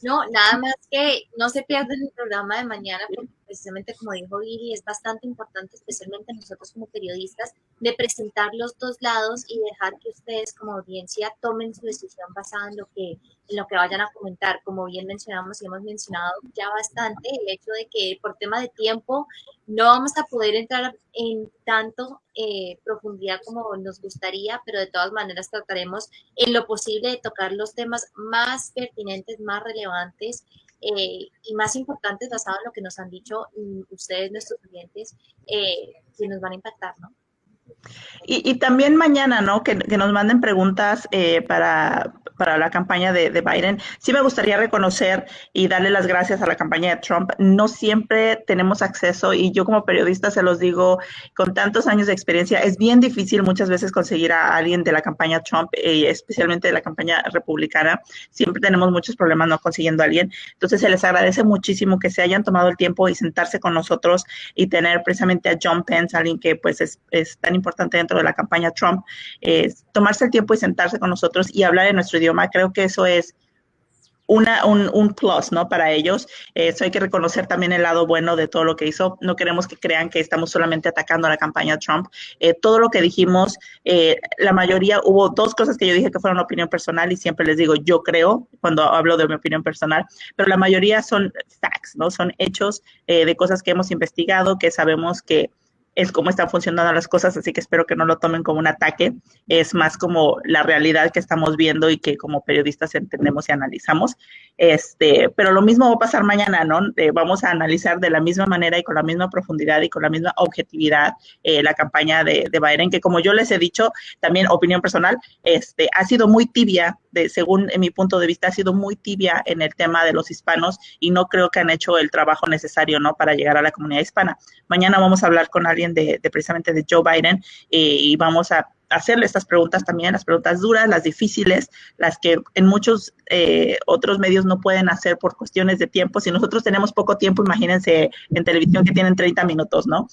No, nada más que no se pierdan el programa de mañana, porque precisamente como dijo Viri, es bastante importante, especialmente nosotros como periodistas, de presentar los dos lados y dejar que ustedes como audiencia tomen su decisión basada en lo que vayan a comentar. Como bien mencionamos y hemos mencionado ya bastante, el hecho de que por tema de tiempo no vamos a poder entrar en tanto profundidad como nos gustaría, pero de todas maneras trataremos en lo posible de tocar los temas más pertinentes, más relevantes y más importantes basados en lo que nos han dicho ustedes, nuestros clientes, que nos van a impactar, ¿no? Y también mañana, ¿no? Que nos manden preguntas para la campaña de Biden. Sí me gustaría reconocer y darle las gracias a la campaña de Trump. No siempre tenemos acceso y yo como periodista se los digo, con tantos años de experiencia, es bien difícil muchas veces conseguir a alguien de la campaña Trump, especialmente de la campaña republicana. Siempre tenemos muchos problemas no consiguiendo a alguien. Entonces se les agradece muchísimo que se hayan tomado el tiempo y sentarse con nosotros y tener precisamente a John Pence, alguien que pues es tan importante dentro de la campaña Trump, tomarse el tiempo y sentarse con nosotros y hablar en nuestro idioma. Creo que eso es un plus, ¿no? Para ellos. Eso hay que reconocer también el lado bueno de todo lo que hizo. No queremos que crean que estamos solamente atacando a la campaña Trump. Todo lo que dijimos, la mayoría, hubo dos cosas que yo dije que fueron opinión personal y siempre les digo, yo creo, cuando hablo de mi opinión personal, pero la mayoría son facts, ¿no? Son hechos de cosas que hemos investigado, que sabemos que es cómo están funcionando las cosas, así que espero que no lo tomen como un ataque, es más como la realidad que estamos viendo y que como periodistas entendemos y analizamos, pero lo mismo va a pasar mañana, ¿no? Vamos a analizar de la misma manera y con la misma profundidad y con la misma objetividad la campaña de Biden, que como yo les he dicho, también opinión personal, ha sido muy tibia, según en mi punto de vista, ha sido muy tibia en el tema de los hispanos y no creo que han hecho el trabajo necesario, ¿no? Para llegar a la comunidad hispana. Mañana vamos a hablar con alguien de precisamente de Joe Biden y vamos a hacerle estas preguntas también, las preguntas duras, las difíciles, las que en muchos otros medios no pueden hacer por cuestiones de tiempo. Si nosotros tenemos poco tiempo, imagínense en televisión que tienen 30 minutos, ¿no?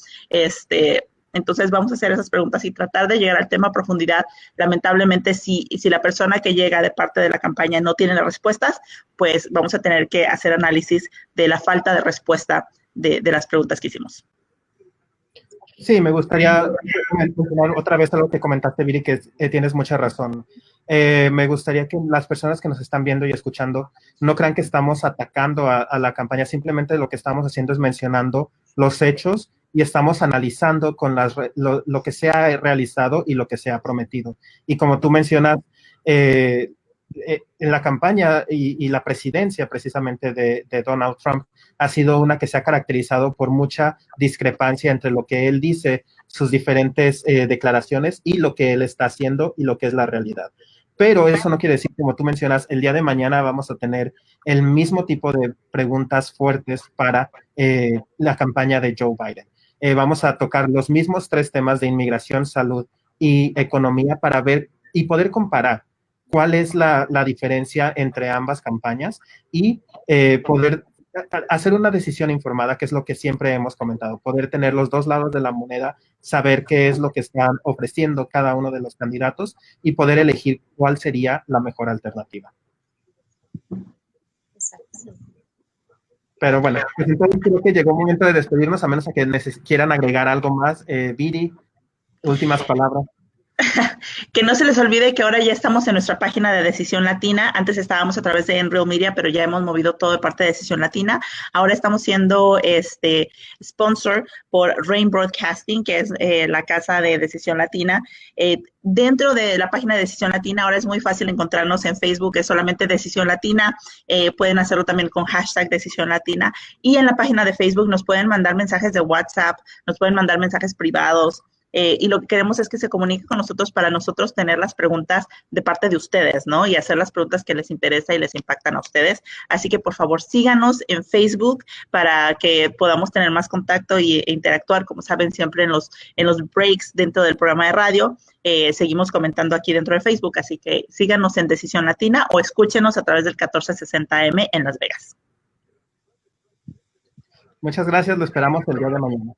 Entonces vamos a hacer esas preguntas y tratar de llegar al tema a profundidad. Lamentablemente, si la persona que llega de parte de la campaña no tiene las respuestas, pues vamos a tener que hacer análisis de la falta de respuesta de las preguntas que hicimos. Sí, me gustaría mencionar otra vez algo que comentaste, Viri, que tienes mucha razón. Me gustaría que las personas que nos están viendo y escuchando no crean que estamos atacando a la campaña, simplemente lo que estamos haciendo es mencionando los hechos y estamos analizando con lo que se ha realizado y lo que se ha prometido. Y como tú mencionas, en la campaña y la presidencia precisamente de Donald Trump ha sido una que se ha caracterizado por mucha discrepancia entre lo que él dice, sus diferentes declaraciones y lo que él está haciendo y lo que es la realidad. Pero eso no quiere decir, como tú mencionas, el día de mañana vamos a tener el mismo tipo de preguntas fuertes para la campaña de Joe Biden. Vamos a tocar los mismos 3 temas de inmigración, salud y economía para ver y poder comparar cuál es la diferencia entre ambas campañas y poder hacer una decisión informada, que es lo que siempre hemos comentado, poder tener los 2 lados de la moneda, saber qué es lo que están ofreciendo cada uno de los candidatos y poder elegir cuál sería la mejor alternativa. Exacto. Pero bueno, pues entonces creo que llegó el momento de despedirnos, a menos a que quieran agregar algo más. Viri, últimas palabras. Que no se les olvide que ahora ya estamos en nuestra página de Decisión Latina. Antes estábamos a través de Enreal Media, pero ya hemos movido todo de parte de Decisión Latina. Ahora estamos siendo sponsor por Rain Broadcasting, que es la casa de Decisión Latina. Dentro de la página de Decisión Latina ahora es muy fácil encontrarnos en Facebook, es solamente Decisión Latina. Pueden hacerlo también con hashtag Decisión Latina. Y en la página de Facebook nos pueden mandar mensajes de WhatsApp, nos pueden mandar mensajes privados. Y lo que queremos es que se comunique con nosotros para nosotros tener las preguntas de parte de ustedes, ¿no? Y hacer las preguntas que les interesa y les impactan a ustedes. Así que, por favor, síganos en Facebook para que podamos tener más contacto e interactuar. Como saben, siempre en los breaks dentro del programa de radio, seguimos comentando aquí dentro de Facebook. Así que síganos en Decisión Latina o escúchenos a través del 1460M en Las Vegas. Muchas gracias, lo esperamos el día de mañana.